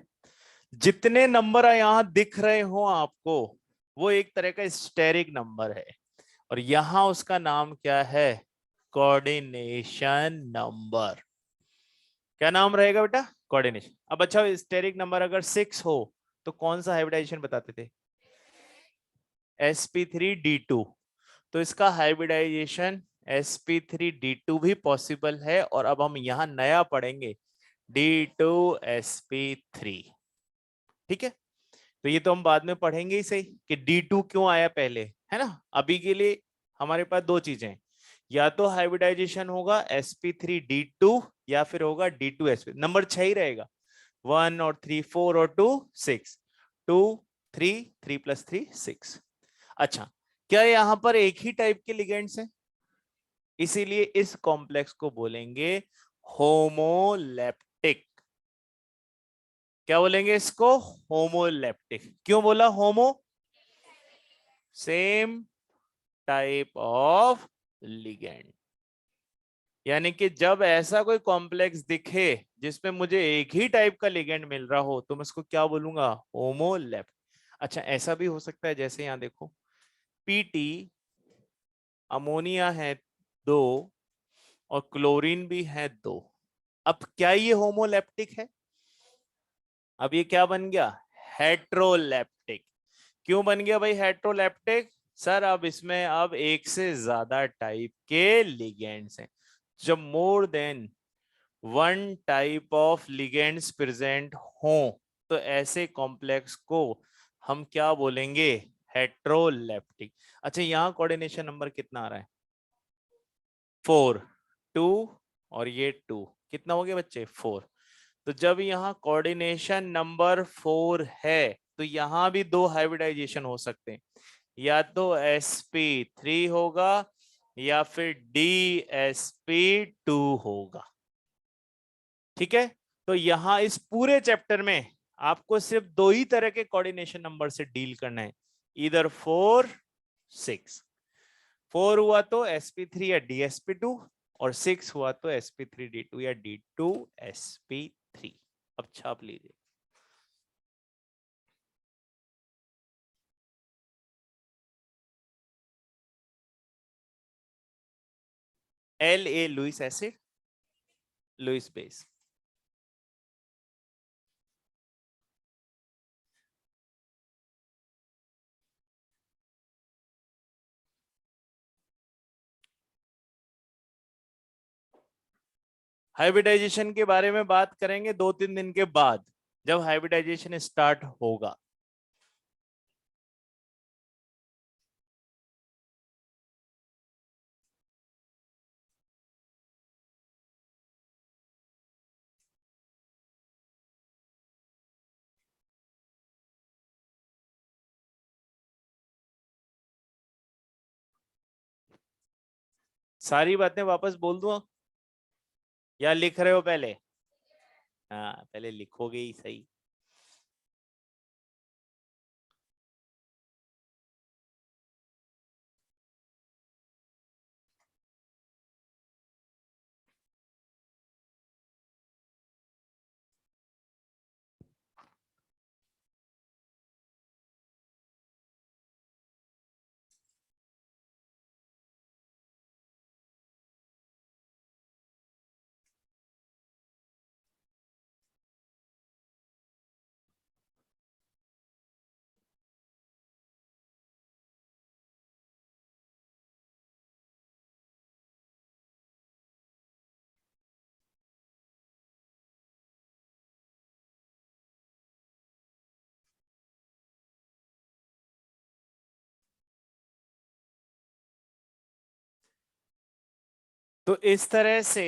जितने नंबर यहां दिख रहे हो आपको वो एक तरह का स्टेरिक नंबर है और यहां उसका नाम क्या है, कोऑर्डिनेशन नंबर। क्या नाम रहेगा बेटा, कोऑर्डिनेशन। अब अच्छा स्टेरिक नंबर अगर 6 हो तो कौन सा हाइब्रिडाइजेशन बताते थे, sp3d2। तो इसका हाइब्रिडाइजेशन sp3d2 भी पॉसिबल है। और अब हम यहां नया पढ़ेंगे d2sp3। ठीक है, तो ये तो हम बाद में पढ़ेंगे ही सही कि D2 क्यों आया पहले, है ना। अभी के लिए हमारे पास दो चीजें, या तो हाइब्रिडाइजेशन होगा sp3d2 या फिर होगा d2sp। नंबर 6 ही रहेगा, 1 और 3 4 और 2 6, 2 3 3 + 3 6। अच्छा, क्या यहाँ पर एक ही टाइप के लिगेंड्स हैं, इसीलिए इस कॉम्प्लेक्स को बोलेंगे होमोलेप्टिक। क्या बोलेंगे इसको, होमोलेप्टिक। क्यों बोला होमो, सेम टाइप ऑफ लिगेंड। यानी कि जब ऐसा कोई कॉम्प्लेक्स दिखे जिसमें मुझे एक ही टाइप का लिगेंड मिल रहा हो तो मैं इसको क्या बोलूंगा, होमोलेप्टिक। अच्छा, ऐसा भी हो सकता है जैसे यहां देखो पीटी, अमोनिया है 2 और क्लोरीन भी है 2। अब क्या ये होमोलेप्टिक है, अब ये क्या बन गया, हेट्रोलेप्टिक। क्यों बन गया भाई हेट्रोलेप्टिक? सर अब इसमें अब एक से ज्यादा टाइप के लिगेंड्स हैं। जब more than one type of ligands present हो तो ऐसे कॉम्प्लेक्स को हम क्या बोलेंगे? हेट्रोलेप्टिक। अच्छा यहाँ कोऑर्डिनेशन नंबर कितना आ रहा है? 4, 2 और ये 2 कितना हो गया बच्चे? 4। तो जब यहाँ कोऑर्डिनेशन नंबर 4 है तो यहाँ भी दो हाइब्रिडाइजेशन हो सकते हैं, या तो sp3 होगा या फिर dsp2 होगा। ठीक है, तो यहां इस पूरे चैप्टर में आपको सिर्फ दो ही तरह के कोऑर्डिनेशन नंबर से डील करना है, इधर 4, 6। 4 हुआ तो sp3 या dsp2 और 6 हुआ तो sp3d2 या d2sp3। अब छाप लीजिए। La Lewis acid, Lewis base. Hybridization के बारे में बात करेंगे 2-3 दिन के बाद, जब हाइब्रिडाइजेशन स्टार्ट होगा। सारी बातें वापस बोल दूं या लिख रहे हो पहले? हाँ पहले लिखोगे ही सही। तो इस तरह से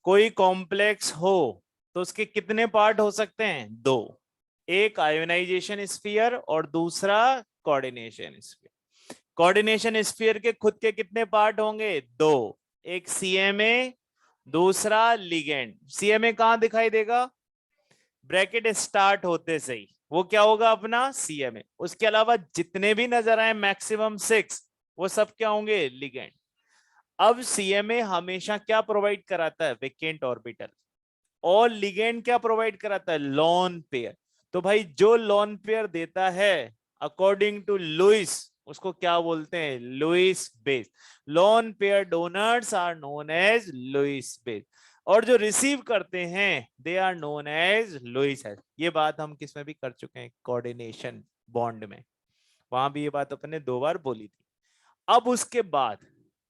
कोई कॉम्प्लेक्स हो तो उसके कितने पार्ट हो सकते हैं? दो, एक आयोनाइजेशन स्फीयर और दूसरा कोऑर्डिनेशन स्फीयर। कोऑर्डिनेशन स्फीयर के खुद के कितने पार्ट होंगे? दो, एक सीएमए, दूसरा लिगेंड। सीएमए कहां दिखाई देगा? ब्रैकेट स्टार्ट होते सही वो क्या होगा? अपना सीएमए। उसके अलावा जितने भी नजर आए मैक्सिमम 6, वो सब क्या होंगे? लिगेंड। अब सीएमए हमेशा क्या प्रोवाइड कराता है? Vacant orbital. और लिगेंड क्या प्रोवाइड कराता है? Lone pair. तो भाई जो लोन पेयर देता है अकॉर्डिंग टू लुईस उसको क्या बोलते हैं? Lewis base. Lone pair donors are known as Lewis base, और जो रिसीव करते हैं they are known as Lewis acid. ये बात हम किस में भी कर चुके हैं? कोऑर्डिनेशन बॉन्ड में, वहां भी ये बात अपन ने 2 बार बोली थी। अब उसके बाद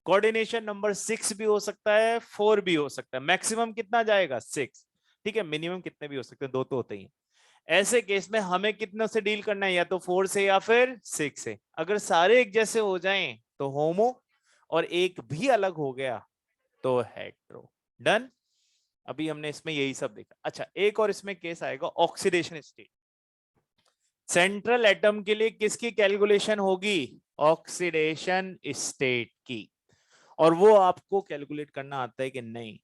कोऑर्डिनेशन नंबर 6 भी हो सकता है, 4 भी हो सकता है। मैक्सिमम कितना जाएगा? 6। ठीक है, मिनिमम कितने भी हो सकते हैं, 2 तो होते ही हैं। ऐसे केस में हमें कितनों से डील करना है? या तो 4 से या फिर 6 से। अगर सारे एक जैसे हो जाएं तो होमो, और एक भी अलग हो गया तो हेट्रो। डन। अभी हमने इसमें यही सब देखा। अच्छा एक और इसमें केस आएगा, ऑक्सीडेशन स्टेट। सेंट्रल एटम के लिए किसकी कैलकुलेशन होगी? ऑक्सीडेशन स्टेट की। और वो आपको कैलकुलेट करना आता है कि नहीं?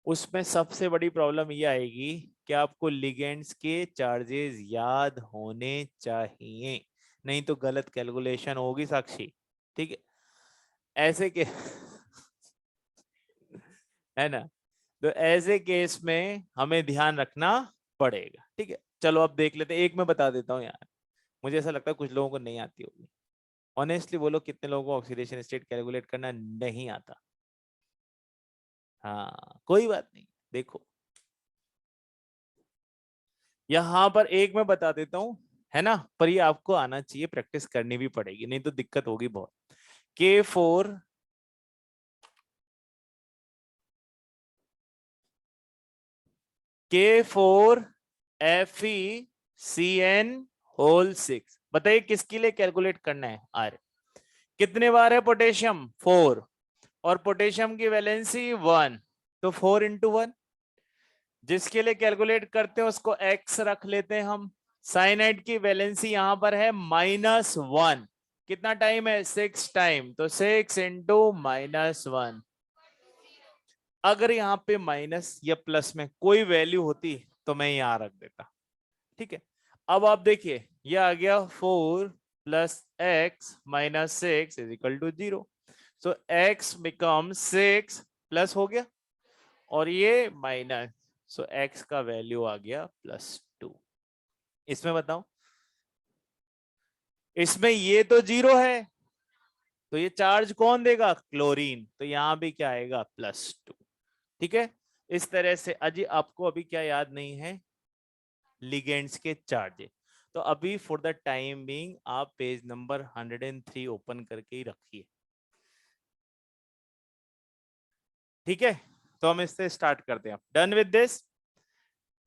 उसमें सबसे बड़ी प्रॉब्लम ये आएगी कि आपको लिगेंड्स के चार्जेस याद होने चाहिए, नहीं तो गलत कैलकुलेशन होगी साक्षी। ठीक है, ऐसे के है ना, तो ऐसे केस में हमें ध्यान रखना पड़ेगा। ठीक है, चलो अब देख लेते हैं। एक मैं बता देता हूँ यार, मुझे ऐसा लगता है कुछ लोगों को नहीं आती होगी। ऑनेस्टली बोलो, कितने लोगों को ऑक्सीडेशन स्टेट कैलकुलेट करना नहीं आता? हाँ कोई बात नहीं, देखो यहां पर एक मैं बता देता हूं, है ना, पर ये आपको आना चाहिए, प्रैक्टिस करनी भी पड़ेगी, नहीं तो दिक्कत होगी बहुत। K4 FeCN होल 6, बताइए किसके लिए कैलकुलेट करना है आर। कितने बार है पोटेशियम 4, और पोटेशियम की वैलेंसी 1, तो 4 × 1। जिसके लिए कैलकुलेट करते हैं उसको x रख लेते हैं हम। साइनाइड की वैलेंसी यहां पर है -1, कितना टाइम है 6 टाइम, तो 6 × -1। अगर यहाँ पे माइनस या प्लस में कोई वैल्यू होती तो मैं यहां रख देता, ठीक है। अब आप देखिए ये आ गया 4 + x - 6 = 0, सो x बिकम 6 प्लस हो गया, और ये माइनस, सो x का वैल्यू आ गया +2। इसमें बताओ, इसमें ये तो 0 है, तो ये चार्ज कौन देगा, क्लोरीन, तो यहां भी क्या आएगा +2, ठीक है। इस तरह से अजी आपको अभी क्या याद नहीं है, लिगेंड्स के चार्जेस। तो अभी फॉर द टाइम बीइंग आप पेज नंबर 103 ओपन करके ही रखिए, ठीक है। तो हम इससे स्टार्ट करते हैं, डन विद दिस।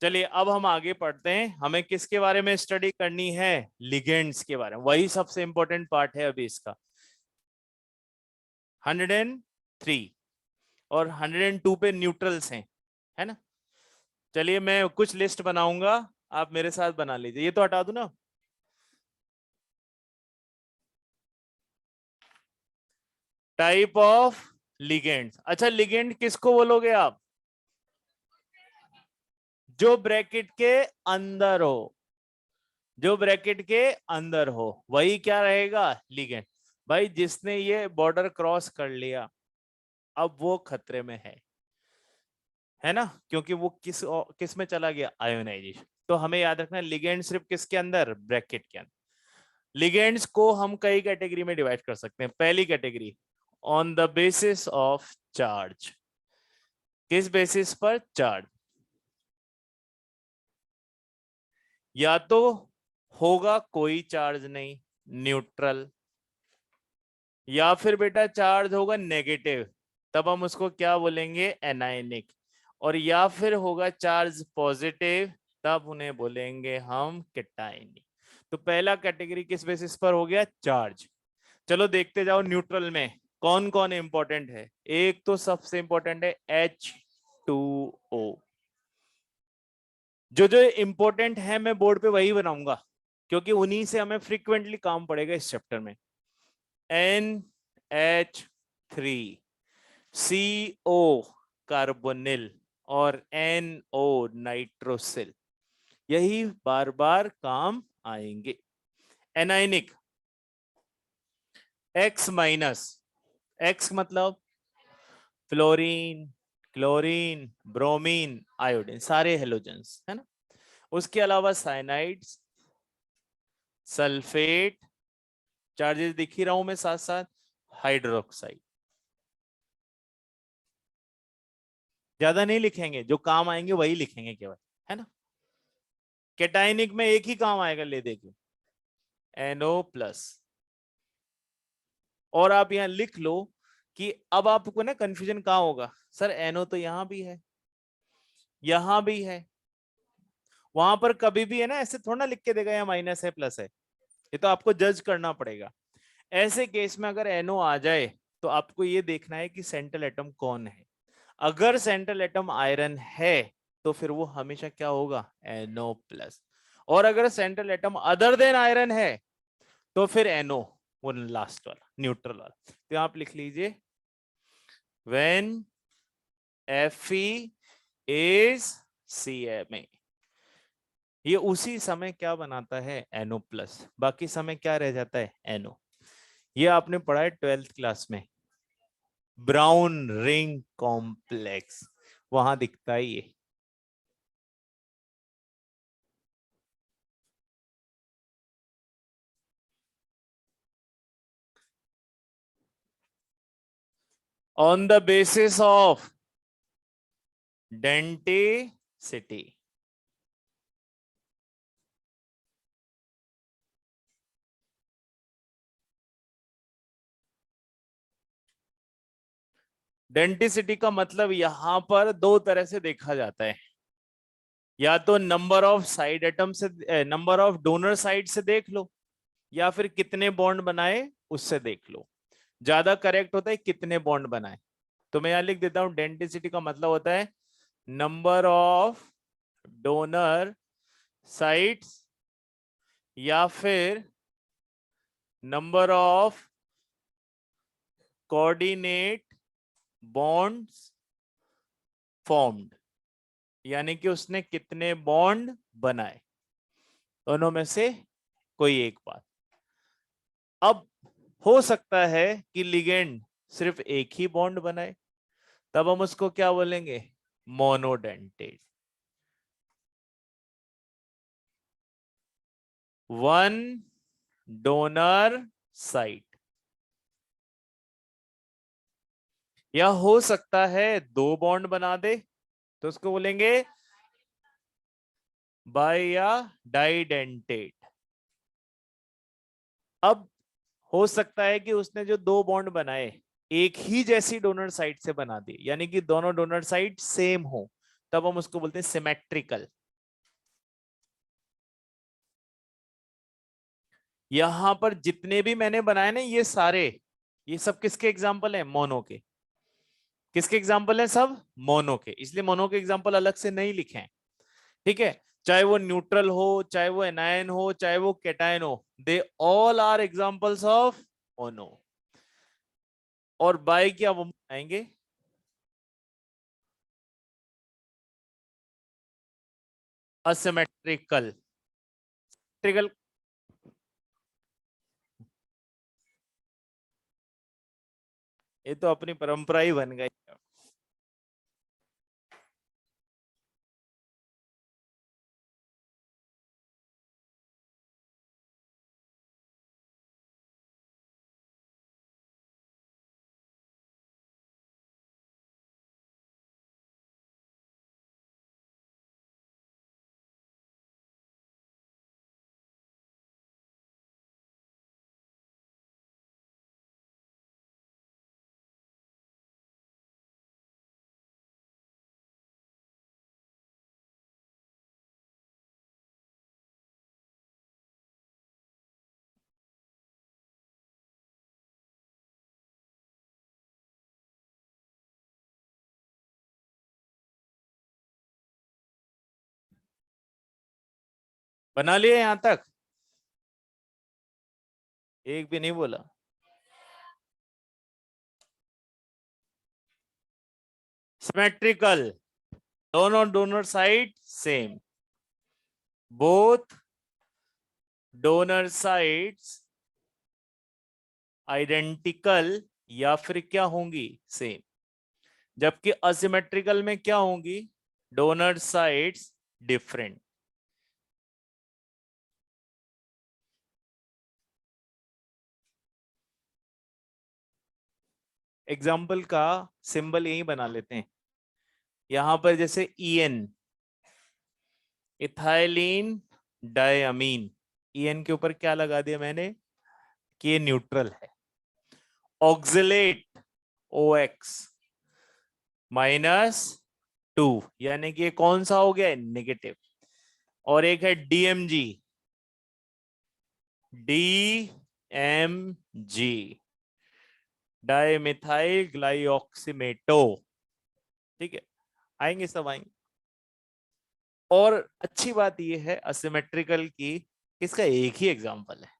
चलिए अब हम आगे पढ़ते हैं, हमें किसके बारे में स्टडी करनी है, लिगेंड्स के बारे में, वही सबसे इंपॉर्टेंट पार्ट है अभी इसका। 103 और 102 पे न्यूट्रल्स हैं, है ना। चलिए मैं कुछ लिस्ट बनाऊंगा, आप मेरे साथ बना लीजिए, ये तो हटा दूं ना। टाइप ऑफ लिगेंड्स, अच्छा लिगेंड किसको बोलोगे आप, जो ब्रैकेट के अंदर हो, जो ब्रैकेट के अंदर हो वही क्या रहेगा, लिगेंड। भाई जिसने ये बॉर्डर क्रॉस कर लिया अब वो खतरे में है ना, क्योंकि वो किस में चला गया, आयोनाइजेशन। तो हमें याद रखना लिगेंड सिर्फ किसके अंदर, ब्रैकेट के अंदर। लिगेंड्स को हम कई कैटेगरी में डिवाइड कर सकते हैं। पहली category, on the basis of charge, किस बेसिस पर, चार्ज। या तो होगा कोई चार्ज नहीं, न्यूट्रल, या फिर बेटा चार्ज होगा नेगेटिव, तब हम उसको क्या बोलेंगे, एनायनिक। और या फिर होगा चार्ज पॉजिटिव, तब उन्हें बोलेंगे हम कैटायनिक। तो पहला कैटेगरी किस बेसिस पर हो गया, चार्ज। चलो देखते जाओ न्यूट्रल में कौन कौन इंपॉर्टेंट है। एक तो सबसे इंपॉर्टेंट है H2O। जो जो इंपॉर्टेंट है मैं बोर्ड पे वही बनाऊंगा, क्योंकि उन्हीं से हमें फ्रीक्वेंटली काम पड़ेगा इस चैप्टर में। NH3, CO कार्बोनिल, और NO नाइट्रोसिल, यही बार बार काम आएंगे। एनाइनिक, X-, X मतलब फ्लोरीन, क्लोरीन, ब्रोमीन, आयोडीन, सारे हेलोजेंस, है ना। उसके अलावा साइनाइड्स, सल्फेट, चार्जेस दिख ही रहा हूं मैं साथ साथ, हाइड्रोक्साइड। ज्यादा नहीं लिखेंगे, जो काम आएंगे वही लिखेंगे केवल, है ना। कैटायनिक में एक ही काम आएगा, ले देखिए NO+। और आप यहां लिख लो कि अब आपको ना कंफ्यूजन कहां होगा, सर NO तो यहां भी है, यहां भी है, वहां पर कभी भी है ना ऐसे थोड़ा ना लिख के देगा या माइनस है प्लस है, ये तो आपको जज करना पड़ेगा। ऐसे केस में अगर NO आ जाए तो आपको ये देखना है कि सेंट्रल एटम कौन है। अगर सेंट्रल एटम आयरन है तो फिर वो हमेशा क्या होगा, NO+। और अगर central atom other than iron है तो फिर NO, वो लास्ट वाला न्यूट्रल वाला। तो आप लिख लीजिए व्हेन Fe is CMA, ये उसी समय क्या बनाता है, NO+, बाकी समय क्या रह जाता है, NO। ये आपने पढ़ा है 12th क्लास में, ब्राउन रिंग कॉम्प्लेक्स, वहां दिखता है ये। On the basis of denticity, denticity का मतलब यहां पर दो तरह से देखा जाता है, या तो नंबर ऑफ साइड एटम से, नंबर ऑफ डोनर साइड से देख लो, या फिर कितने बॉन्ड बनाए उससे देख लो। ज्यादा करेक्ट होता है कितने बॉन्ड बनाए। तो मैं यहां लिख देता हूं, डेंटिसिटी का मतलब होता है नंबर ऑफ डोनर साइट्स या फिर number of coordinate bonds formed, यानी कि उसने कितने बॉन्ड बनाए, दोनों में से कोई एक बात। अब हो सकता है कि लिगेंड सिर्फ एक ही बॉन्ड बनाए, तब हम उसको क्या बोलेंगे, मोनोडेंटेट। One donor site. या हो सकता है दो बॉन्ड बना दे, तो उसको बोलेंगे बाई या डाइडेंटेट। अब हो सकता है कि उसने जो दो बॉन्ड बनाए एक ही जैसी डोनर साइड से बना दी, यानी कि दोनों डोनर साइड सेम हो, तब हम उसको बोलते हैं सिमेट्रिकल। यहां पर जितने भी मैंने बनाए ना ये सारे, ये सब किसके एग्जाम्पल है, मोनो के। किसके एग्जाम्पल है, सब मोनो के, इसलिए मोनो के एग्जाम्पल अलग से नहीं लिखे हैं। ठीक है, चाहे वो न्यूट्रल हो, चाहे वो एनायन हो, चाहे वो कैटायन हो, they all are examples of mono. और बाय क्या वो आएंगे, असिमेट्रिकल। ट्रिकल, ये तो अपनी परंपरा ही बन गई। बना लिए यहां तक, एक भी नहीं बोला। सिमेट्रिकल, दोनों donor side same, both donor sides identical, या फिर क्या होंगी, सेम। जबकि असिमेट्रिकल में क्या होंगी, डोनर साइड्स डिफरेंट। एग्जाम्पल का सिंबल यही बना लेते हैं, यहां पर जैसे EN, इथाइलिन डायमीन, EN के ऊपर क्या लगा दिया मैंने कि ये न्यूट्रल है। ऑक्सलेट OX -2, यानी कि ये कौन सा हो गया, नेगेटिव। और एक है DMG, DMG डाइमिथाइल ग्लाइऑक्सीमेटो। ठीक है, आएंगे सब आएंगे। और अच्छी बात यह है असिमेट्रिकल की, इसका एक ही एग्जांपल है,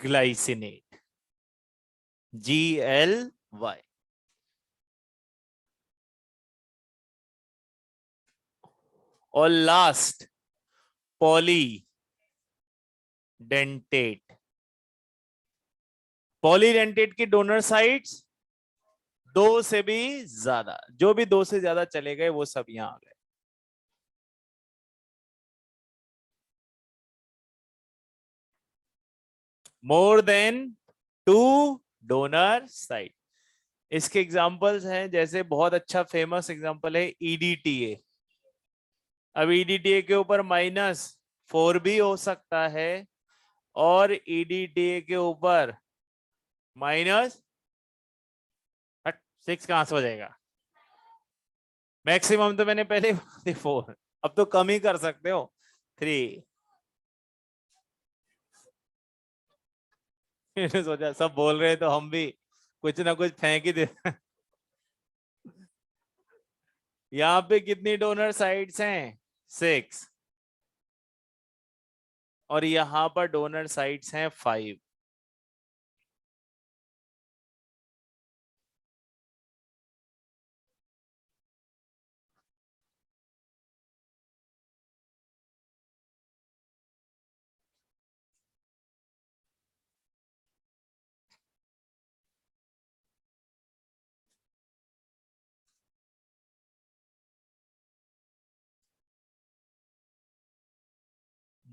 ग्लाइसिनेट, GLY। और लास्ट पॉली डेंटेट। पॉलीडेंटेट की डोनर साइट्स दो से भी ज्यादा, जो भी दो से ज्यादा चले गए वो सब यहां आ गए। More than two donor site. इसके एग्जांपल्स हैं, जैसे बहुत अच्छा फेमस एग्जांपल है EDTA। अब EDTA के ऊपर -4 भी हो सकता है, और EDTA के ऊपर 6 कहां से हो जाएगा? मैक्सिमम तो मैंने पहले ही बोला थी 4, अब तो कम ही कर सकते हो 3। मैंने सोचा सब बोल रहे हैं तो हम भी कुछ ना कुछ फेंक ही दे। यहाँ पे कितनी डोनर साइट्स हैं? 6। और यहाँ पर डोनर साइट्स हैं 5।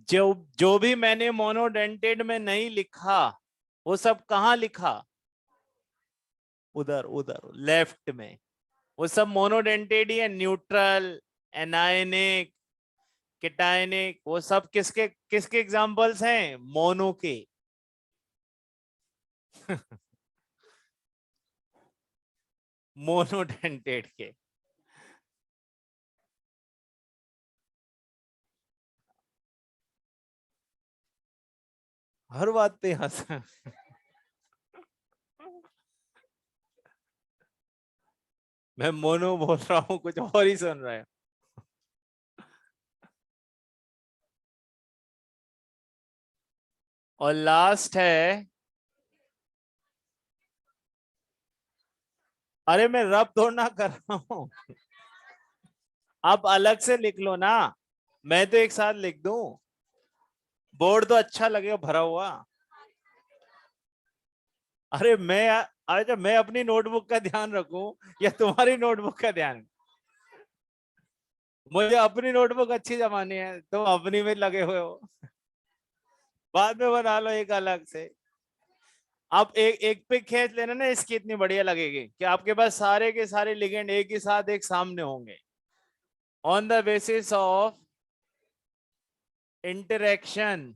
जो जो भी मैंने मोनोडेंटेड में नहीं लिखा वो सब कहाँ लिखा? उधर उधर लेफ्ट में। वो सब मोनोडेंटेड ही है। न्यूट्रल, एनायनिक, केटायनिक, वो सब किसके किसके एग्जांपल्स हैं? मोनो के। मोनोडेंटेड के। हर बात पे हंस। मैं मोनो बोल रहा हूँ, कुछ और ही सुन रहे हैं। और लास्ट है, अरे मैं रब थोड़ा ना कर रहा हूँ। आप अलग से लिख लो ना, मैं तो एक साथ लिख दूं। बोर्ड तो अच्छा लगेगा भरा हुआ। अरे अच्छा मैं अपनी नोटबुक का ध्यान रखूं या तुम्हारी नोटबुक का ध्यान? मुझे अपनी नोटबुक अच्छी जमानी है, तुम अपनी में लगे हुए हो। बाद में बना लो एक अलग से। आप एक एक पे खींच लेना ना, इसकी इतनी बढ़िया लगेगी कि आपके पास सारे के सारे लिगेंड एक ही साथ एक सामने होंगे। On the basis of interaction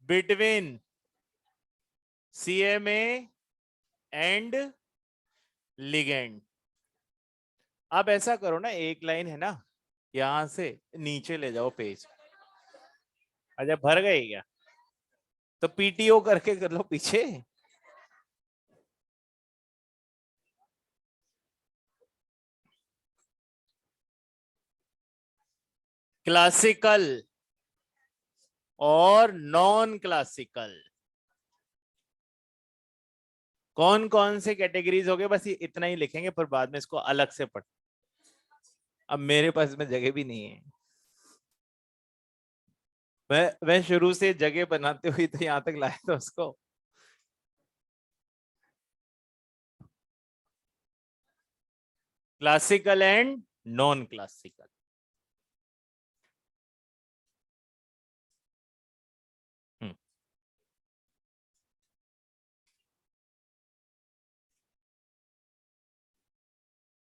between CMA and ligand. आप ऐसा करो ना, एक लाइन है ना, यहां से नीचे ले जाओ पेज। अच्छा भर गई क्या? तो पीटीओ करके कर लो पीछे। क्लासिकल और नॉन क्लासिकल कौन कौन से कैटेगरीज हो गए, बस ये इतना ही लिखेंगे, पर बाद में इसको अलग से पढ़। अब मेरे पास में जगह भी नहीं है। मैं शुरू से जगह बनाते हुए तो यहाँ तक लाया था उसको। Classical and non classical.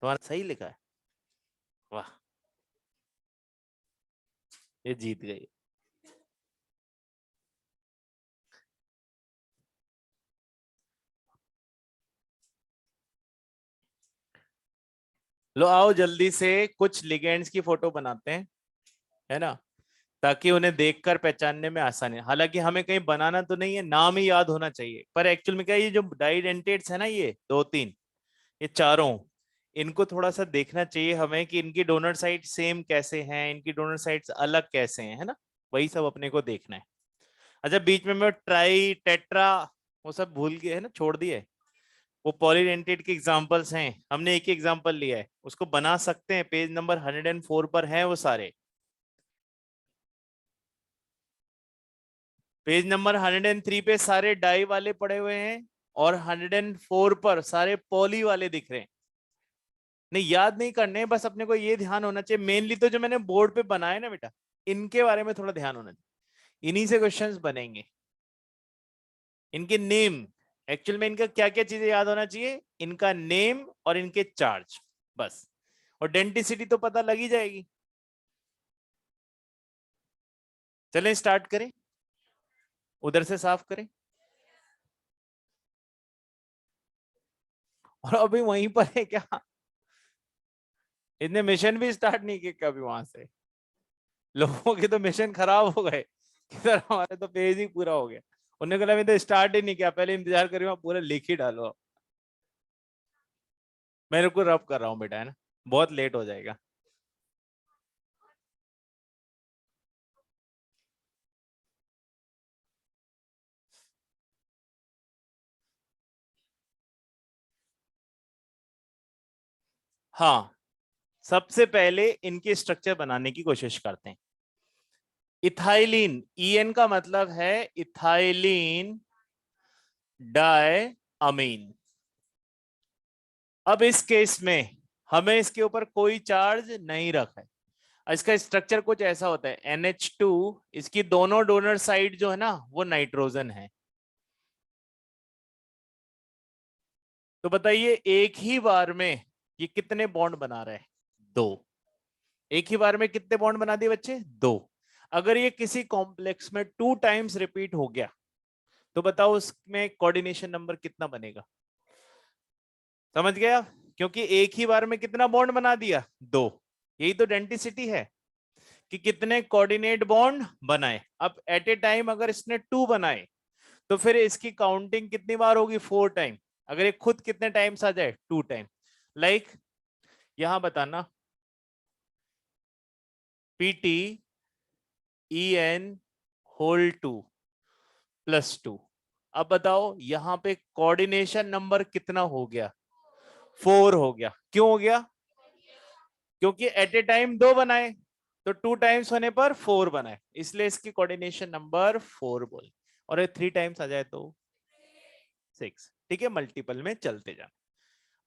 तुम्हारा सही लिखा है। वाह, ये जीत गई। लो आओ जल्दी से कुछ लिगेंड्स की फोटो बनाते हैं, है ना, ताकि उन्हें देखकर पहचानने में आसानी। हालांकि हमें कहीं बनाना तो नहीं है, नाम ही याद होना चाहिए, पर एक्चुअल में क्या है, ये जो डाइडेंटेट्स है ना, ये दो तीन, ये चारों, इनको थोड़ा सा देखना चाहिए हमें कि इनकी डोनर साइट सेम कैसे हैं, इनकी डोनर साइट्स अलग कैसे हैं, है ना। वही सब अपने को देखना है। अच्छा बीच में मैं ट्राई टेट्रा वो सब भूल गए है ना, छोड़ दिए। वो पॉलीडेंटेट के एग्जांपल्स हैं, हमने एक ही एग्जांपल लिया है, उसको बना सकते हैं। पेज नंबर 104 पर है वो सारे। पेज नंबर 103 पे सारे डाई वाले पड़े हुए हैं, और 104 पर सारे पॉली वाले दिख रहे हैं। नहीं याद नहीं करने, बस अपने को ये ध्यान होना चाहिए, मेनली तो जो मैंने बोर्ड पे बनाए ना बेटा, इनके बारे में थोड़ा ध्यान होना चाहिए। इन्हीं से क्वेश्चंस बनेंगे। इनके नेम, एक्चुअल में इनका क्या क्या चीजें याद होना चाहिए, इनका नेम और इनके चार्ज, बस। और डेंटिसिटी तो पता लग ही जाएगी। चलें स्टार्ट करें, उधर से साफ करें। और अभी वहीं पर है क्या? इतने मिशन भी स्टार्ट नहीं किए कभी वहां से। लोगों के तो मिशन खराब हो गए, किधर हमारे तो पेज ही पूरा हो गया। उन्होंने कहा मैं तो स्टार्ट ही नहीं किया, पहले इंतजार करिए, पूरा लिख ही डालो। मैं को रब कर रहा हूँ बेटा, है ना, बहुत लेट हो जाएगा। हाँ, सबसे पहले इनके स्ट्रक्चर बनाने की कोशिश करते हैं। इथाइलिन, ईएन का मतलब है इथाइलिन डाई अमीन। अब इस केस में हमें इसके ऊपर कोई चार्ज नहीं रखा है। इसका स्ट्रक्चर कुछ ऐसा होता है, NH2, इसकी दोनों डोनर साइड जो है ना वो नाइट्रोजन है। तो बताइए एक ही बार में ये कितने बॉन्ड बना रहे हैं? दो। एक ही बार में कितने बॉन्ड बना दिए बच्चे? दो। अगर ये किसी कॉम्प्लेक्स में 2 टाइम्स रिपीट हो गया तो बताओ उसमें कोऑर्डिनेशन नंबर कितना बनेगा? समझ गया? क्योंकि एक ही बार में कितना बॉन्ड बना दिया? दो। यही तो डेंसिटी है कि कितने कोऑर्डिनेट बॉन्ड बनाए। अब एट ए टाइम अगर इसने 2 बनाए तो फिर इसकी काउंटिंग कितनी बार होगी? 4 टाइम। अगर ये खुद कितने टाइम्स आ जाए? 2 टाइम। लाइक यहां बताना PT EN होल 2 + 2। अब बताओ यहां पे कोऑर्डिनेशन नंबर कितना हो गया? 4 हो गया। क्यों हो गया? क्योंकि एट ए टाइम 2 बनाए, तो 2 टाइम्स होने पर 4 बनाए, इसलिए इसकी कोऑर्डिनेशन नंबर 4 बोल। और ये 3 टाइम्स आ जाए तो 6। ठीक है, मल्टीपल में चलते जाना।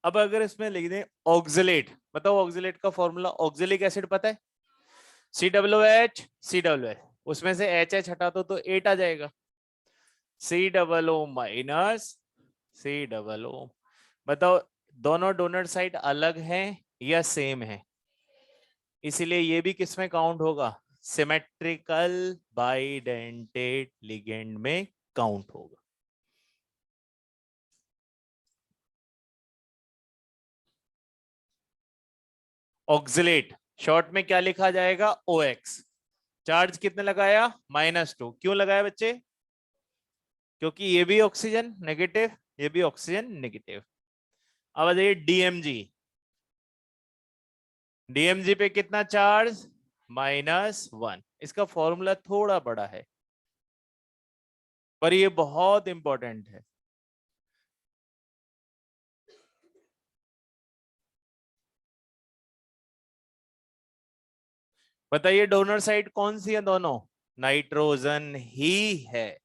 अब अगर इसमें लिख दें ऑक्सलेट, बताओ ऑक्सलेट का फॉर्मूला, ऑक्सलिक एसिड पता है? COOH, उसमें से HH हटा दो तो 8 आ जाएगा। COO-COO। बताओ दोनों डोनर साइड अलग हैं या सेम है? इसीलिए ये भी किस में काउंट होगा? सिमेट्रिकल बाइडेंटेट लिगेंड में काउंट होगा। ऑक्सलेट शॉर्ट में क्या लिखा जाएगा? OX। चार्ज कितने लगाया? -2। क्यों लगाया बच्चे? क्योंकि ये भी ऑक्सीजन नेगेटिव, ये भी ऑक्सीजन नेगेटिव। अब आ जाइए DMG। DMG पे कितना चार्ज? -1। इसका फॉर्मूला थोड़ा बड़ा है पर ये बहुत इंपॉर्टेंट है। बताइए डोनर साइड कौन सी है? दोनों नाइट्रोजन ही है।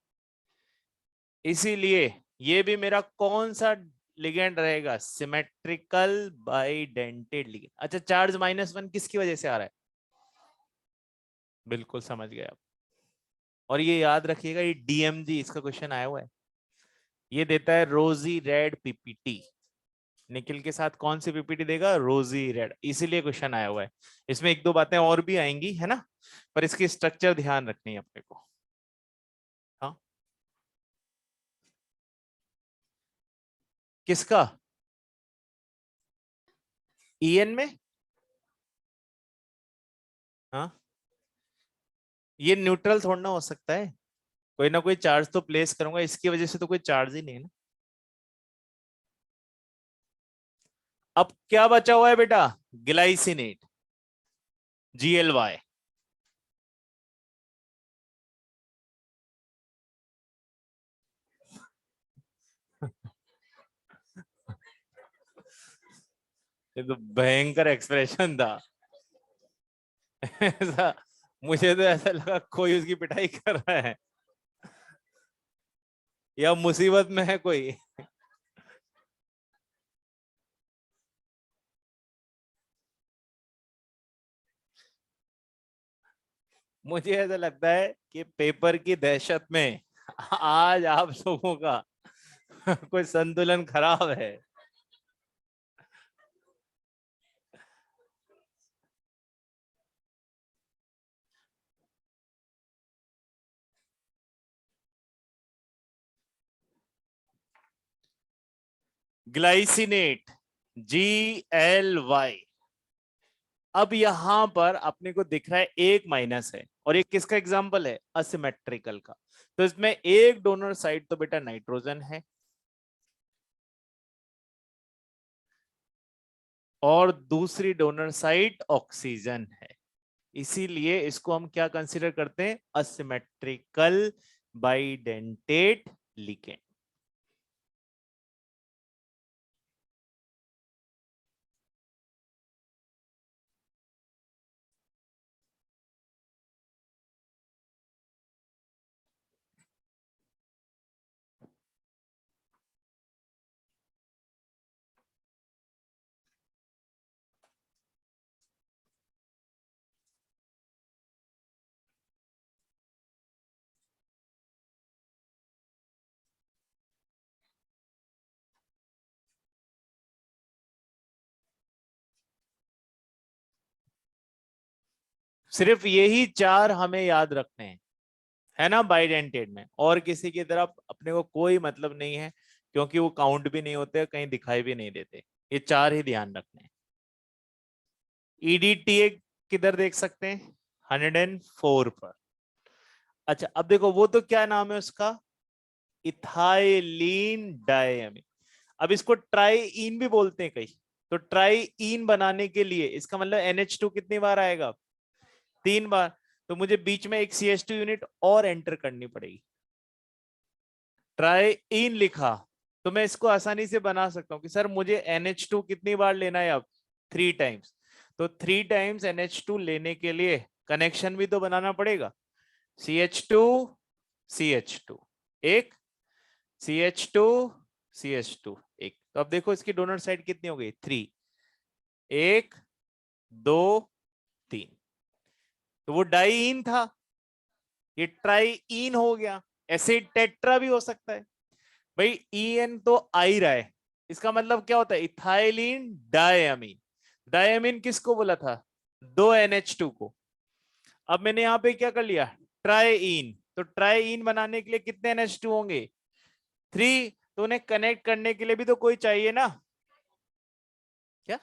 इसीलिए ये भी मेरा कौन सा लिगेंड रहेगा? Symmetrical bidentate ligand. अच्छा, चार्ज -1 किसकी वजह से आ रहा है? बिल्कुल समझ गए आप। और ये याद रखिएगा, ये DMG इसका क्वेश्चन आया हुआ है। ये देता है रोजी रेड PPT। निकिल के साथ कौन सी PPT देगा? रोजी रेड। इसीलिए क्वेश्चन आया हुआ है। इसमें एक दो बातें और भी आएंगी, है ना, पर इसकी स्ट्रक्चर ध्यान रखनी है अपने को। हाँ, किसका? EN में? हाँ, ये न्यूट्रल थोड़ा ना हो सकता है, कोई ना कोई चार्ज तो प्लेस करूंगा, इसकी वजह से तो कोई चार्ज ही नहीं है ना। अब क्या बचा हुआ है बेटा? Glycinate, GLY। ये तो भयंकर एक्सप्रेशन था। ऐसा, मुझे तो ऐसा लगा कोई उसकी पिटाई कर रहा है या मुसीबत में है कोई। मुझे ऐसा लगता है कि पेपर की दहशत में आज आप लोगों का कोई संतुलन खराब है। Glycinate GLY। अब यहां पर अपने को दिख रहा है एक माइनस है, और ये किसका एग्जांपल है? असिमेट्रिकल का। तो इसमें एक डोनर साइड तो बेटा नाइट्रोजन है और दूसरी डोनर साइड ऑक्सीजन है। इसीलिए इसको हम क्या कंसीडर करते हैं? Asymmetrical bidentate ligand. सिर्फ यही चार हमें याद रखने हैं, है ना, बाइडेंटेड में। और किसी की तरफ अपने को कोई मतलब नहीं है, क्योंकि वो काउंट भी नहीं होते, कहीं दिखाई भी नहीं देते। ये चार ही ध्यान रखने हैं। EDTA किधर देख सकते हैं? 104 पर। अच्छा, अब देखो वो तो क्या नाम है उसका? Ethylene diamine. अब इसको ट्राईइन भी बोलते हैं कई। तो ट्राईइन बनाने के लिए इसका मतलब NH2 कितनी बार आएगा? 3 बार। तो मुझे बीच में एक CH2 यूनिट और एंटर करनी पड़ेगी। ट्राईइन लिखा तो मैं इसको आसानी से बना सकता हूं कि सर मुझे NH2 कितनी बार लेना है? अब 3 टाइम्स। तो 3 टाइम्स NH2 लेने के लिए कनेक्शन भी तो बनाना पड़ेगा। CH2 CH2 एक, CH2 CH2 एक। तो अब देखो इसकी डोनर साइड कितनी हो गई? 3। 1 2 3। तो वो डाईइन था, ये ट्राईइन हो गया। ऐसे टेट्रा भी हो सकता है भाई। EN तो आ ही रहा है, इसका मतलब क्या होता है? Ethylene diamine. डायमीन किसको बोला था? 2 NH2 को। अब मैंने यहां पे क्या कर लिया? ट्राईइन। तो ट्राईइन बनाने के लिए कितने NH2 होंगे? 3। तो उन्हें कनेक्ट करने के लिए भी तो कोई चाहिए ना? क्या?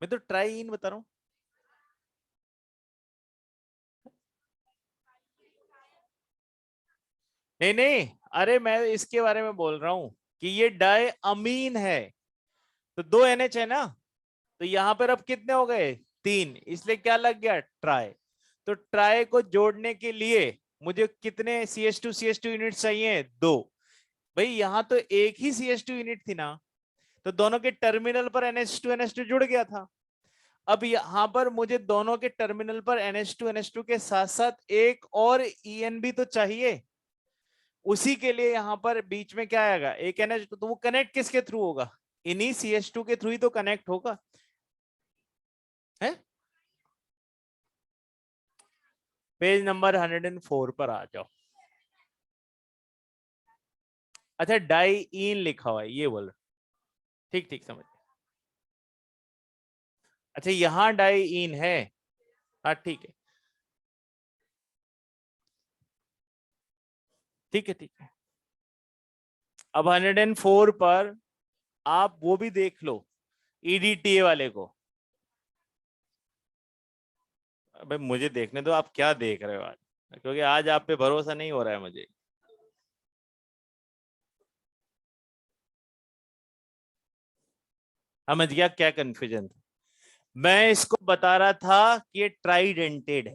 मैं तो ट्राईइन बता रहा हूं। नहीं नहीं, अरे मैं इसके बारे में बोल रहा हूं कि ये डाई अमीन है। तो 2 NH है ना, तो यहां पर अब कितने हो गए? 3, इसलिए क्या लग गया? ट्राई। तो ट्राई को जोड़ने के लिए मुझे कितने CH2 यूनिट चाहिए? 2। भाई यहां तो एक ही CH2 यूनिट थी ना, तो दोनों के टर्मिनल पर NH2 जुड़ गया था। अब यहां पर मुझे दोनों के टर्मिनल पर NH2 के साथ साथ एक और EN भी तो चाहिए। उसी के लिए यहां पर बीच में क्या आएगा? एक NH, तो वो कनेक्ट किसके थ्रू होगा? इन्हीं CH2 के थ्रू ही तो कनेक्ट होगा, है? पेज नंबर 104 पर आ जाओ। अच्छा, डाईइन लिखा हुआ है, ये बोल रहे? ठीक ठीक, समझ। अच्छा, यहां डाईइन है। हाँ ठीक है, ठीक है, ठीक है। अब 104 पर आप वो भी देख लो, EDTA वाले को। भाई मुझे देखने दो, आप क्या देख रहे हो आज, क्योंकि आज आप पे भरोसा नहीं हो रहा है मुझे। समझ गया क्या कंफ्यूजन था? मैं इसको बता रहा था कि ये ट्राइडेंटेड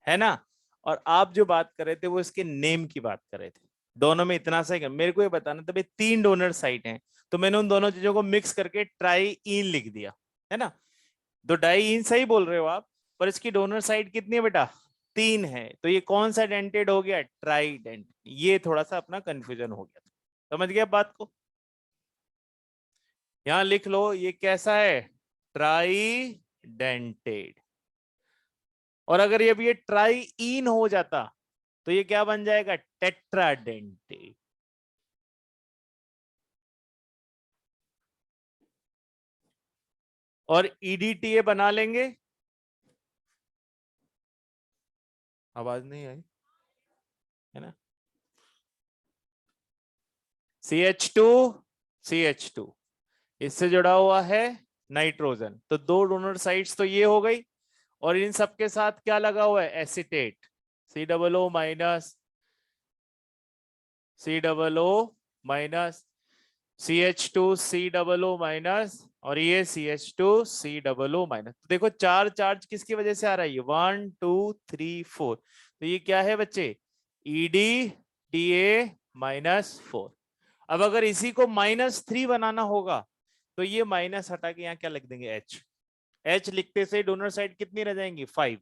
है ना? और आप जो बात कर रहे थे वो इसके नेम की बात कर रहे थे। दोनों में इतना सा ही मेरे को ये बताना था भाई, 3 डोनर साइट हैं, तो मैंने उन दोनों चीजों को मिक्स करके ट्राईइन लिख दिया, है ना? तो डाईइन सही बोल रहे हो आप, पर इसकी डोनर साइड कितनी है बेटा? 3 है। तो ये कौन सा डेंटेड हो गया? ट्राइडेंट। ये थोड़ा सा अपना कंफ्यूजन हो गया था। समझ गया बात को? यहां लिख लो ये कैसा है? ट्राइडेंटेड। और अगर ये ट्राईइन हो जाता तो ये क्या बन जाएगा? टेट्राडेंटेड। और EDTA बना लेंगे। आवाज नहीं आई, है ना? CH2 CH2, इससे जुड़ा हुआ है नाइट्रोजन, तो दो डोनर साइड्स तो ये हो गई, और इन सब के साथ क्या लगा हुआ है, acetate, COO minus, COO minus, CH2 COO minus, और ये CH2 COO माइनस। देखो चार चार्ज किसकी वजह से आ रहा है, ये 1 2 3 4, तो ये क्या है बच्चे, EDTA -4। अब अगर इसी को -3 बनाना होगा तो ये माइनस हटा के यहाँ क्या लिख देंगे, H लिखते से डोनर साइड कितनी रह जाएंगी, 5,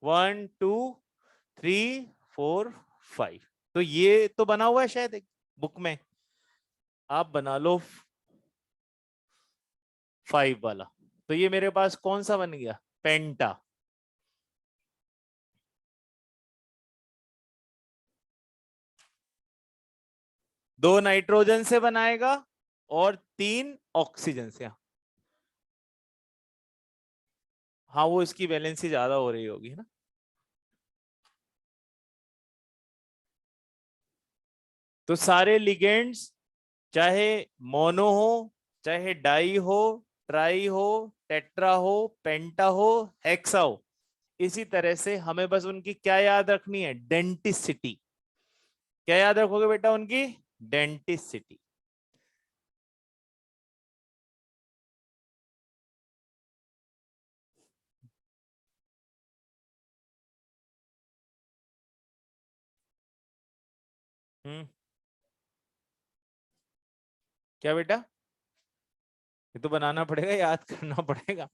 1 2 3 4 5। तो ये तो बना हुआ है शायद एक बुक में, आप बना लो 5 वाला। तो ये मेरे पास कौन सा बन गया, पेंटा। दो नाइट्रोजन से बनाएगा और 3 ऑक्सीजन से। हाँ वो इसकी वैलेंसी ज्यादा हो रही होगी ना। तो सारे लिगेंड्स चाहे मोनो हो, चाहे डाई हो, ट्राई हो, टेट्रा हो, पेंटा हो, हेक्सा हो, इसी तरह से हमें बस उनकी क्या याद रखनी है, डेंटिसिटी। क्या याद रखोगे बेटा उनकी, डेंटिसिटी। हम्म, क्या बेटा, ये तो बनाना पड़ेगा, याद करना पड़ेगा।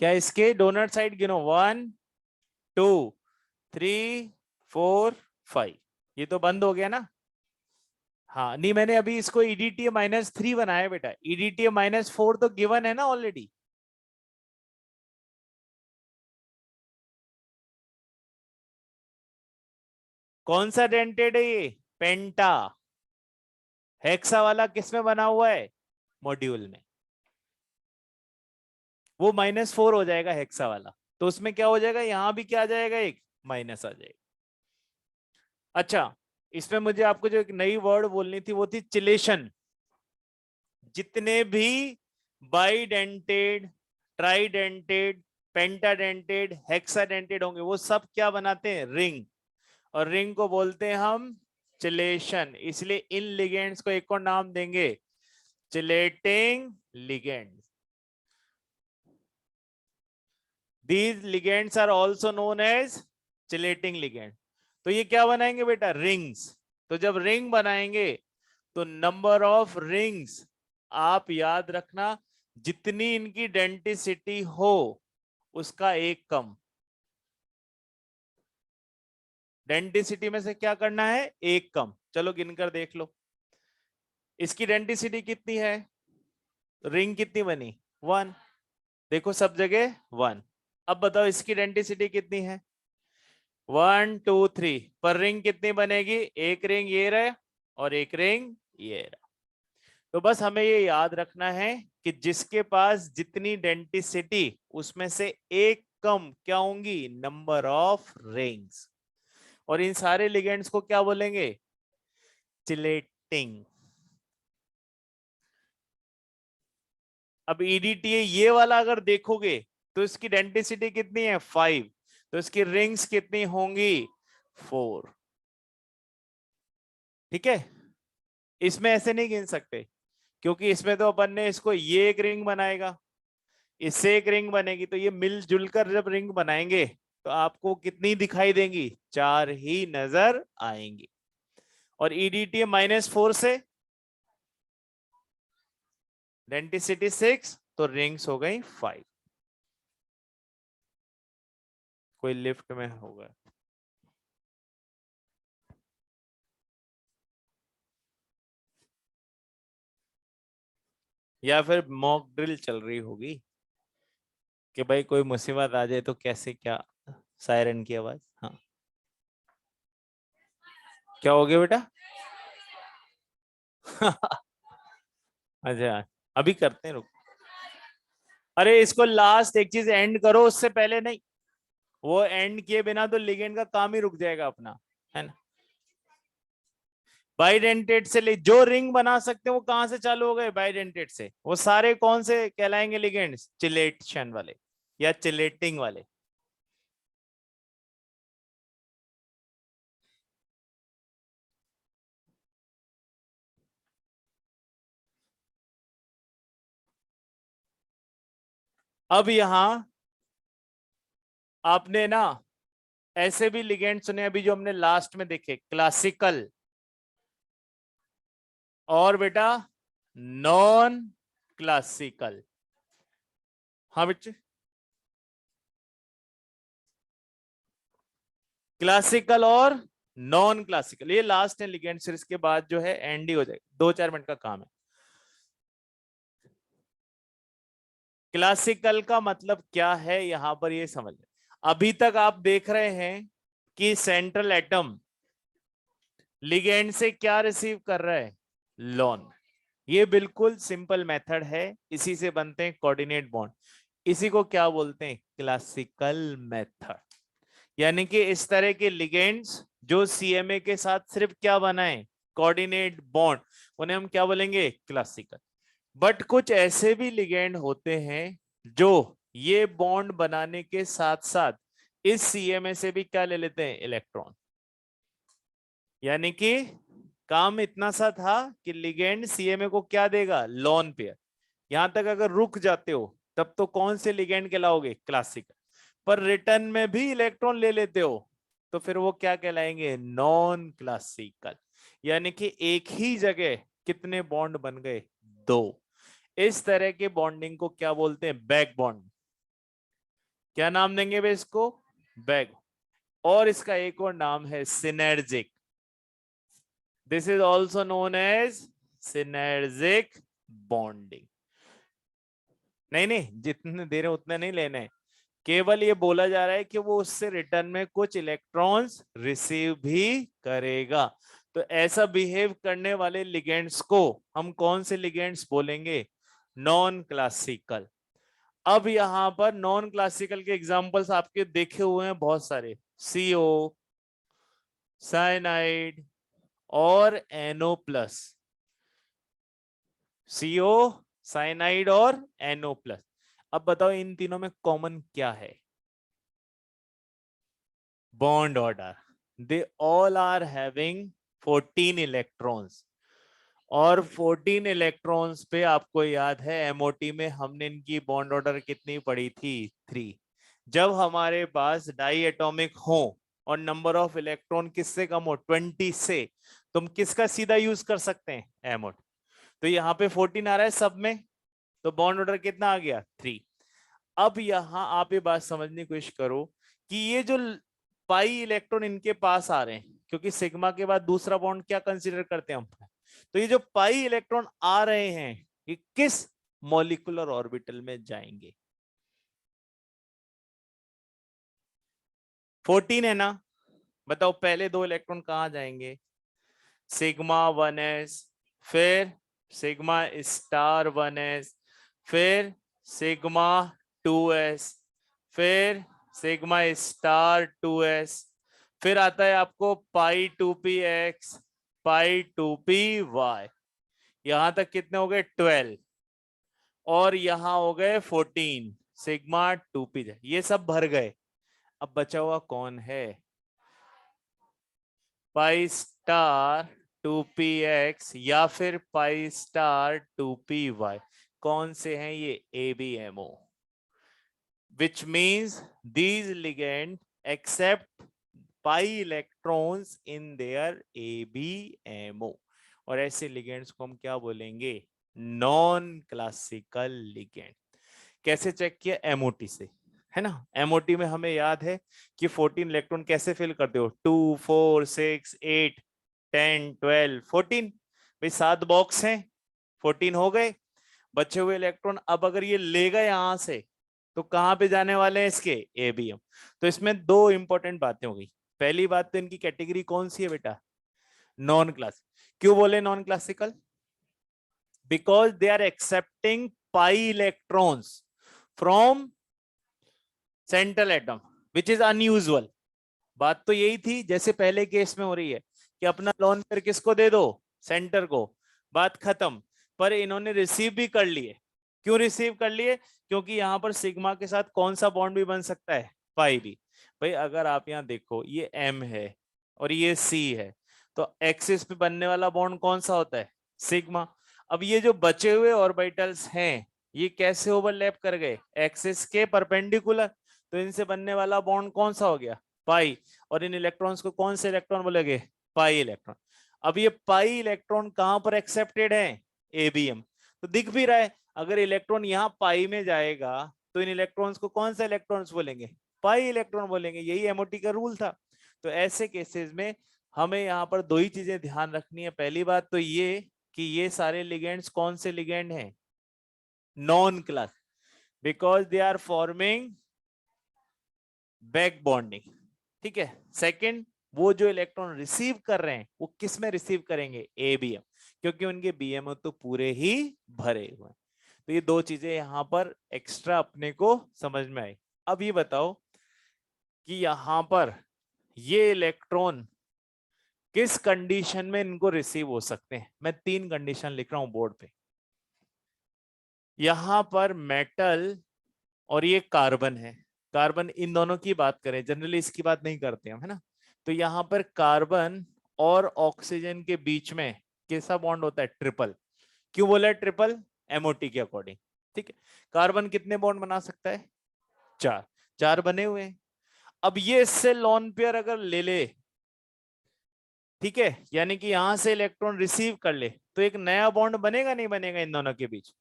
क्या इसके डोनर साइड गिनो, 1 2 3 4 5, ये तो बंद हो गया ना। हाँ नहीं, मैंने अभी इसको EDTA -3 बनाया बेटा, EDTA -4 तो गिवन है ना ऑलरेडी। कौन सा डेंटेड है ये, पेंटा। हेक्सा वाला किस में बना हुआ है, मॉड्यूल में, वो -4 हो जाएगा हेक्सा वाला, तो उसमें क्या हो जाएगा, यहां भी क्या आ जाएगा, एक माइनस आ जाएगा। अच्छा, इसमें मुझे आपको जो एक नई वर्ड बोलनी थी वो थी चिलेशन। जितने भी बाइडेंटेड, ट्राइडेंटेड, पेंटाडेंटेड, हेक्साडेंटेड होंगे वो सब क्या बनाते हैं, रिंग, और रिंग को बोलते हैं हम चिलेशन। इसलिए इन लिगेंड्स को एक और नाम देंगे, chelating ligands. These ligands are also known as chelating ligand। तो ये क्या बनाएंगे बेटा, रिंग्स। तो जब रिंग बनाएंगे तो नंबर ऑफ रिंग्स आप याद रखना, जितनी इनकी डेंटिसिटी हो उसका एक कम। डेंटिसिटी में से क्या करना है, एक कम। चलो गिनकर देख लो, इसकी डेंटिसिटी कितनी है, रिंग कितनी बनी, 1, देखो सब जगह 1। अब बताओ इसकी डेंटिसिटी कितनी है, 1 2 3, पर रिंग कितनी बनेगी, एक रिंग ये रहे और एक रिंग ये रहा। तो बस हमें ये याद रखना है कि जिसके पास जितनी डेंटिसिटी उसमें से एक कम क्या होंगी, नंबर ऑफ रिंग्स। और इन सारे लिगेंड्स को क्या बोलेंगे, चिलेटिंग। अब EDTA ये वाला अगर देखोगे तो इसकी डेंटिसिटी कितनी है, 5, तो इसकी रिंग्स कितनी होंगी, 4। ठीक है, इसमें ऐसे नहीं गिन सकते, क्योंकि इसमें तो अपन ने इसको ये एक रिंग बनाएगा, इससे एक रिंग बनेगी, तो ये मिलजुल कर जब रिंग बनाएंगे तो आपको कितनी दिखाई देंगी, 4 ही नजर आएंगी। और EDTA -4 से डेंटिसिटी 6, तो रिंग्स हो गई 5। कोई लिफ्ट में होगा, या फिर मॉक ड्रिल चल रही होगी कि भाई कोई मुसीबत आ जाए तो कैसे, क्या, सायरन की आवाज। हाँ, क्या हो गया बेटा अच्छा, अभी करते हैं, रुक। अरे इसको लास्ट एक चीज एंड करो, उससे पहले नहीं, वो एंड किए बिना तो लिगेंड का काम ही रुक जाएगा अपना, है ना। बाइडेंटेट से ले जो रिंग बना सकते हैं वो कहां से चालू हो गए, बाइडेंटेट से। वो सारे कौन से कहलाएंगे लिगेंड्स, चिलेशन वाले या चिलेटिंग वाले। अब यहां आपने ना ऐसे भी लिगेंड सुने अभी जो हमने लास्ट में देखे, क्लासिकल और बेटा नॉन क्लासिकल। हाँ बच्चे, क्लासिकल और नॉन क्लासिकल, ये लास्ट है लिगेंड सीरीज के बाद जो है एंड ही हो जाएगा, 2-4 मिनट का काम है। क्लासिकल का मतलब क्या है यहां पर ये समझ लें। अभी तक आप देख रहे हैं कि सेंट्रल एटम लिगेंड से क्या रिसीव कर रहा है, लॉन। ये बिल्कुल सिंपल मेथड है, इसी से बनते हैं कोऑर्डिनेट बॉन्ड। इसी को क्या बोलते हैं, क्लासिकल मेथड। यानी कि इस तरह के लिगेंड्स जो सीएमए के साथ सिर्फ क्या बनाए, कोऑर्डिनेट बॉन्ड, उन्हें हम क्या बोलेंगे, क्लासिकल। बट कुछ ऐसे भी लिगेंड होते हैं जो ये बॉन्ड बनाने के साथ साथ इस सीएमए से भी क्या ले लेते हैं, इलेक्ट्रॉन। यानी कि काम इतना सा था कि लिगेंड सीएमए को क्या देगा, लॉन पेयर। यहां तक अगर रुक जाते हो तब तो कौन से लिगेंड कहलाओगे, क्लासिकल। पर रिटर्न में भी इलेक्ट्रॉन ले लेते हो तो फिर वो क्या कहलाएंगे, नॉन क्लासिकल। यानी कि एक ही जगह कितने बॉन्ड बन गए, 2। इस तरह के बॉन्डिंग को क्या बोलते हैं, बैक बॉन्ड। क्या नाम देंगे वे इसको, बैक। और इसका एक और नाम है synergic. This is also known as synergic bonding. नहीं नहीं, जितने दे रहे उतने नहीं लेने हैं, केवल ये बोला जा रहा है कि वो उससे रिटर्न में कुछ इलेक्ट्रॉन्स रिसीव भी करेगा। तो ऐसा बिहेव करने वाले लिगेंड्स को हम कौन से लिगेंड्स बोलेंगे, नॉन क्लासिकल। अब यहां पर नॉन क्लासिकल के एग्जांपल्स आपके देखे हुए हैं बहुत सारे, सीओ, साइनाइड और एनओ प्लस। सीओ, साइनाइड और एनओ प्लस। अब बताओ इन तीनों में कॉमन क्या है, bond order. They all are having 14 electrons. और 14 इलेक्ट्रॉन्स पे आपको याद है एमओटी में हमने इनकी बॉन्ड ऑर्डर कितनी पढ़ी थी, 3। जब हमारे पास डाई एटॉमिक हो और नंबर ऑफ इलेक्ट्रॉन किससे कम हो, 20 से, तुम किसका सीधा यूज कर सकते हैं, एमओट। तो यहाँ पे 14 आ रहा है सब में, तो बॉन्ड ऑर्डर कितना आ गया, 3। अब यहां आप ये बात समझने की कोशिश करो कि ये जो पाई इलेक्ट्रॉन इनके पास आ रहे हैं, क्योंकि सिग्मा के बाद दूसरा बॉन्ड क्या कंसीडर करते हैं हम, तो ये जो पाई इलेक्ट्रॉन आ रहे हैं ये किस मॉलिक्यूलर ऑर्बिटल में जाएंगे, 14 है ना। बताओ पहले 2 इलेक्ट्रॉन कहां जाएंगे, सिग्मा 1s, फिर सिग्मा स्टार 1s, फिर सिग्मा 2s, फिर सिग्मा स्टार 2s, फिर आता है आपको पाई 2p x, पाई 2py। यहां तक कितने हो गए, 12। और यहां हो गए 14, सिग्मा 2p, ये सब भर गए। अब बचा हुआ कौन है, पाई स्टार 2px या फिर पाई स्टार 2py। कौन से हैं ये, ABMO, which means these ligand accept pi electrons in their ABMO। और ऐसे लिगेंड्स को हम क्या बोलेंगे, नॉन क्लासिकल लिगेंड। कैसे चेक किया, एमओटी से, है ना। एमओटी में हमें याद है कि 14 इलेक्ट्रॉन कैसे फिल करते हो, 2 4 6 8 10 12 14। भाई 7 बॉक्स हैं, 14 हो गए। बचे हुए इलेक्ट्रॉन अब अगर ये लेगा यहां से तो कहां पे जाने वाले हैं, इसके एबीएम। तो इसमें 2 इंपॉर्टेंट बातें हो गई। पहली बात तो इनकी कैटेगरी कौन सी है बेटा, नॉन क्लासिक। क्यों बोले non classical, because they are accepting pi electrons from central atom, which is unusual. बात तो यही थी जैसे पहले केस में हो रही है कि अपना लोन पेयर किसको दे दो, सेंटर को, बात खत्म। पर इन्होंने रिसीव भी कर लिए। क्यों रिसीव कर लिए? क्योंकि यहाँ पर सिग्मा के साथ कौन सा बॉन्ड भी बन सकता है, पाई भी। भाई अगर आप यहाँ देखो, ये एम है और ये सी है, तो एक्सिस पे बनने वाला बॉन्ड कौन सा होता है, सिग्मा। अब ये जो बचे हुए ऑर्बिटल्स हैं, ये कैसे ओवरलैप कर गए, एक्सिस के परपेंडिकुलर, तो इनसे बनने वाला बॉन्ड कौन सा हो गया, पाई। और इन इलेक्ट्रॉन्स को कौन से इलेक्ट्रॉन बोलेंगे, पाई इलेक्ट्रॉन। अब ये पाई इलेक्ट्रॉन कहां पर एक्सेप्टेड है, एबीएम। तो दिख भी रहा है, अगर इलेक्ट्रॉन यहाँ पाई में जाएगा तो इन इलेक्ट्रॉन्स को कौन सा इलेक्ट्रॉन्स बोलेंगे, पाई इलेक्ट्रॉन बोलेंगे। यही एमओटी का रूल था। तो ऐसे केसेस में हमें यहाँ पर दो ही चीजें ध्यान रखनी है। पहली बात तो ये कि ये सारे लिगेंड्स कौन से लिगेंड हैं, non class, because they are forming back bonding. ठीक है। सेकंड, वो जो इलेक्ट्रॉन रिसीव कर रहे हैं वो किस में रिसीव करेंगे, एबीएम, क्योंकि उनके बीएमओ तो पूरे ही भरे हुए हैं। तो ये दो चीजें यहां पर एक्स्ट्रा अपने को समझ में आई। अब ये बताओ कि यहां पर ये इलेक्ट्रॉन किस कंडीशन में इनको रिसीव हो सकते हैं। मैं 3 कंडीशन लिख रहा हूं बोर्ड पे। यहां पर मेटल और ये कार्बन है, कार्बन, इन दोनों की बात करें, जनरली इसकी बात नहीं करते हम, है ना। तो यहाँ पर कार्बन और ऑक्सीजन के बीच में कैसा बॉन्ड होता है, ट्रिपल। क्यों बोला है ट्रिपल, एमओटी के अकॉर्डिंग। ठीक है। कार्बन कितने बॉन्ड बना सकता है, 4, 4 बने हुए हैं। अब ये इससे लोन पेयर अगर ले ले, ठीक है, यानी कि यहां से इलेक्ट्रॉन रिसीव कर ले, तो एक नया बॉन्ड बनेगा नहीं बनेगा इन दोनों के बीच।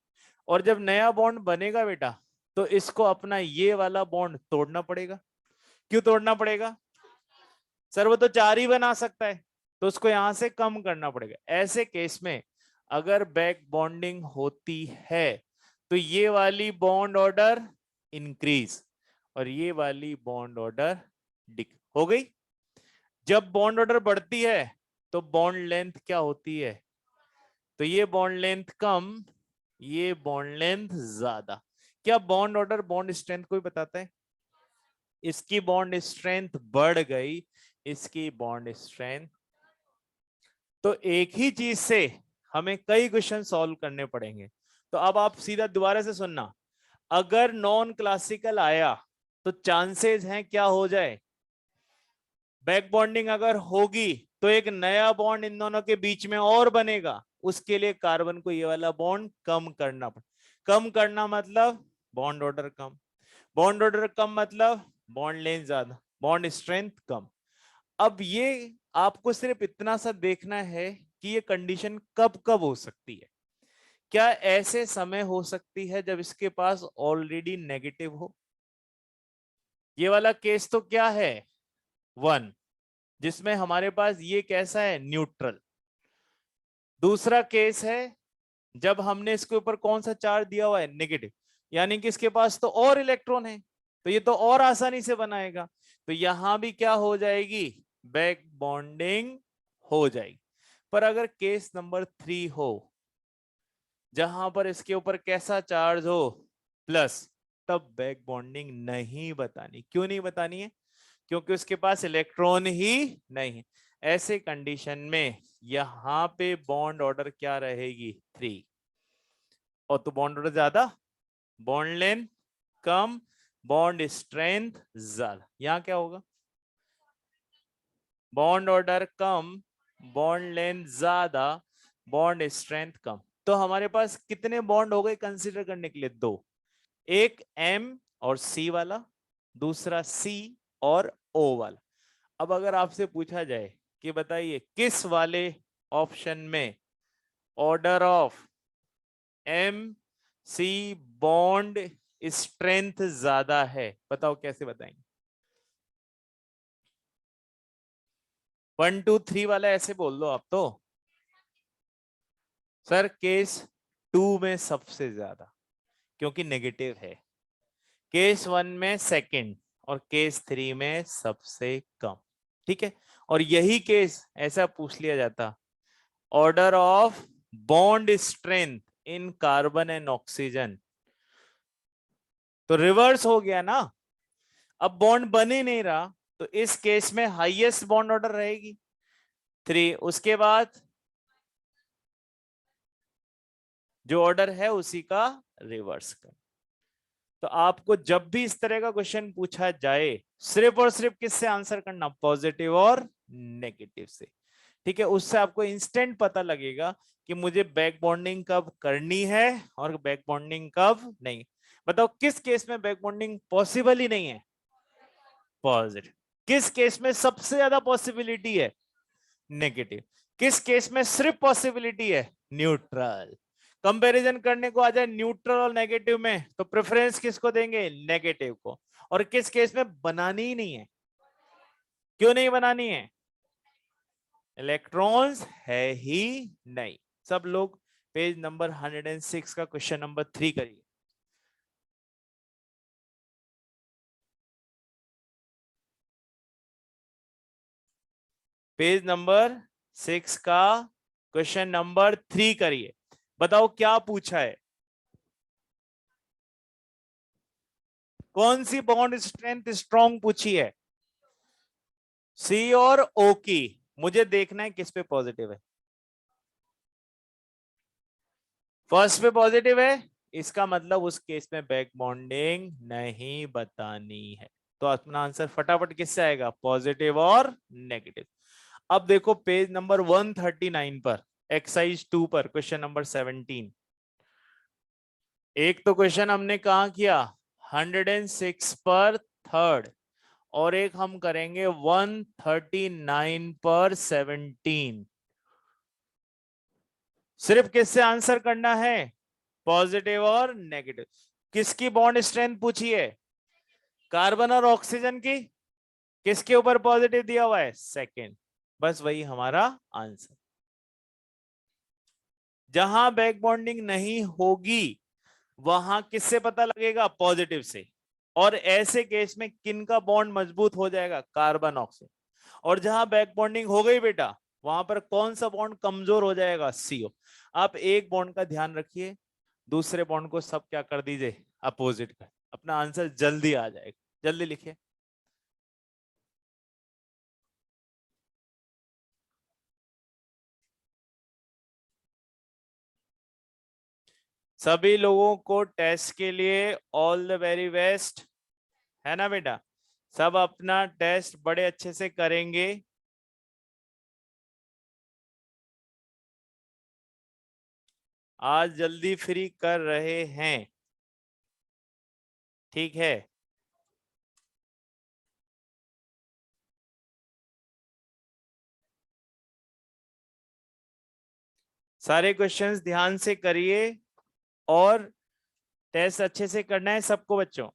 और जब नया बॉन्ड बनेगा बेटा, तो इसको अपना ये वाला बॉन्ड तोड़ना पड़ेगा। क्यों तोड़ना पड़ेगा, सर वो तो 4 ही बना सकता है, तो उसको यहां से कम करना पड़ेगा। ऐसे केस में अगर बैक बॉन्डिंग होती है तो ये वाली बॉन्ड ऑर्डर इंक्रीज और ये वाली बॉन्ड ऑर्डर डिक हो गई। जब बॉन्ड ऑर्डर बढ़ती है तो बॉन्ड लेंथ क्या होती है, तो ये बॉन्ड लेंथ कम, ये बॉन्ड लेंथ ज्यादा। क्या बॉन्ड ऑर्डर बॉन्ड स्ट्रेंथ कोई बताता है, इसकी बॉन्ड स्ट्रेंथ बढ़ गई, इसकी बॉन्ड स्ट्रेंथ। तो एक ही चीज से हमें कई क्वेश्चन सॉल्व करने पड़ेंगे। तो अब आप सीधा दोबारा से सुनना, अगर नॉन क्लासिकल आया तो चांसेस हैं क्या हो जाए, बैक बॉन्डिंग अगर होगी तो एक नया बॉन्ड इन दोनों के बीच में और बनेगा। उसके लिए कार्बन को ये वाला बॉन्ड कम करना कम करना मतलब बॉन्ड ऑर्डर कम, बॉन्ड ऑर्डर कम मतलब बॉन्ड लेंथ ज्यादा, बॉन्ड स्ट्रेंथ कम। अब ये आपको सिर्फ इतना सा देखना है कि ये कंडीशन कब कब हो सकती है। क्या ऐसे समय हो सकती है जब इसके पास ऑलरेडी नेगेटिव हो, ये वाला केस तो क्या है 1, जिसमें हमारे पास ये कैसा है, न्यूट्रल। दूसरा केस है जब हमने इसके ऊपर कौन सा चार्ज दिया हुआ है, नेगेटिव, यानी कि इसके पास तो और इलेक्ट्रॉन है, तो ये तो और आसानी से बनाएगा। तो यहां भी क्या हो जाएगी, बैक बॉन्डिंग हो जाएगी। पर अगर केस नंबर 3 हो, जहां पर इसके ऊपर कैसा चार्ज हो, प्लस, तब बैक बॉन्डिंग नहीं बतानी। क्यों नहीं बतानी है, क्योंकि उसके पास इलेक्ट्रॉन ही नहीं है। ऐसे कंडीशन में यहां पे बॉन्ड ऑर्डर क्या रहेगी, 3। और तो बॉन्ड ऑर्डर ज्यादा, बॉन्ड लेंथ कम, बॉन्ड स्ट्रेंथ ज्यादा। यहां क्या होगा, बॉन्ड ऑर्डर कम, बॉन्ड लेंथ ज्यादा, बॉन्ड स्ट्रेंथ कम। तो हमारे पास कितने बॉन्ड हो गए कंसीडर करने के लिए, 2। एक एम और सी वाला, दूसरा सी और ओ वाला। अब अगर आपसे पूछा जाए कि बताइए किस वाले ऑप्शन में order of M C bond strength ज्यादा है, बताओ कैसे बताएंगे। 1 2 3 वाला ऐसे बोल दो आप तो, सर केस 2 में सबसे ज्यादा, क्योंकि नेगेटिव है। केस 1 में सेकंड और केस 3 में सबसे कम। ठीक है। और यही केस ऐसा पूछ लिया जाता, order of bond strength in carbon and oxygen, तो रिवर्स हो गया ना। अब बॉन्ड बन ही नहीं रहा, तो इस केस में हाईएस्ट बॉन्ड ऑर्डर रहेगी। 3, उसके बाद जो ऑर्डर है उसी का रिवर्स कर। तो आपको जब भी इस तरह का क्वेश्चन पूछा जाए, सिर्फ और सिर्फ किससे आंसर करना, पॉजिटिव और नेगेटिव से। ठीक है, उससे आपको इंस्टेंट पता लगेगा कि मुझे बैक बॉन्डिंग कब करनी है और बैक बॉन्डिंग कब नहीं। बताओ किस केस में बैक बॉन्डिंग पॉसिबल ही नहीं है, पॉजिटिव। किस केस में सबसे ज्यादा पॉसिबिलिटी है, नेगेटिव। किस केस में सिर्फ पॉसिबिलिटी है, न्यूट्रल। कंपैरिजन करने को आ जाए न्यूट्रल और नेगेटिव में, तो प्रेफरेंस किसको देंगे, नेगेटिव को। और किस केस में बनानी ही नहीं है, क्यों नहीं बनानी है, इलेक्ट्रॉन्स है ही नहीं। सब लोग पेज नंबर 106 का क्वेश्चन नंबर 3 करिए। पेज नंबर 6 का क्वेश्चन नंबर 3 करिए। बताओ क्या पूछा है, कौन सी बॉन्ड स्ट्रेंथ स्ट्रॉन्ग पूछी है, सी और ओ की। मुझे देखना है किस पे पॉजिटिव है, फर्स्ट पे पॉजिटिव है, इसका मतलब उस केस में बैक बॉन्डिंग नहीं बतानी है। तो अपना आंसर फटाफट किससे आएगा, पॉजिटिव और नेगेटिव। अब देखो पेज नंबर 139 पर, एक्सरसाइज 2 पर, क्वेश्चन नंबर 17। एक तो क्वेश्चन हमने कहा किया 106 पर थर्ड, और एक हम करेंगे 139 पर 17। सिर्फ किससे आंसर करना है, पॉजिटिव और नेगेटिव। किसकी बॉन्ड स्ट्रेंथ पूछी है, कार्बन और ऑक्सीजन की। किसके ऊपर पॉजिटिव दिया हुआ है, सेकंड। बस वही हमारा आंसर। जहां बैक बॉन्डिंग नहीं होगी वहां किससे पता लगेगा, पॉजिटिव से। और ऐसे केस में किन का बॉन्ड मजबूत हो जाएगा, कार्बन ऑक्सीजन। और जहां बैक बॉन्डिंग हो गई बेटा, वहां पर कौन सा बॉन्ड कमजोर हो जाएगा, सीओ। आप एक बॉन्ड का ध्यान रखिए, दूसरे बॉन्ड को सब क्या कर दीजिए, अपोजिट कर। अपना आंसर जल्दी आ जाएगा, जल्दी लिखिए। सभी लोगों को टेस्ट के लिए ऑल द वेरी बेस्ट, है ना बेटा। सब अपना टेस्ट बड़े अच्छे से करेंगे। आज जल्दी फ्री कर रहे हैं, ठीक है। सारे क्वेश्चंस ध्यान से करिए और टेस्ट अच्छे से करना है सबको बच्चों।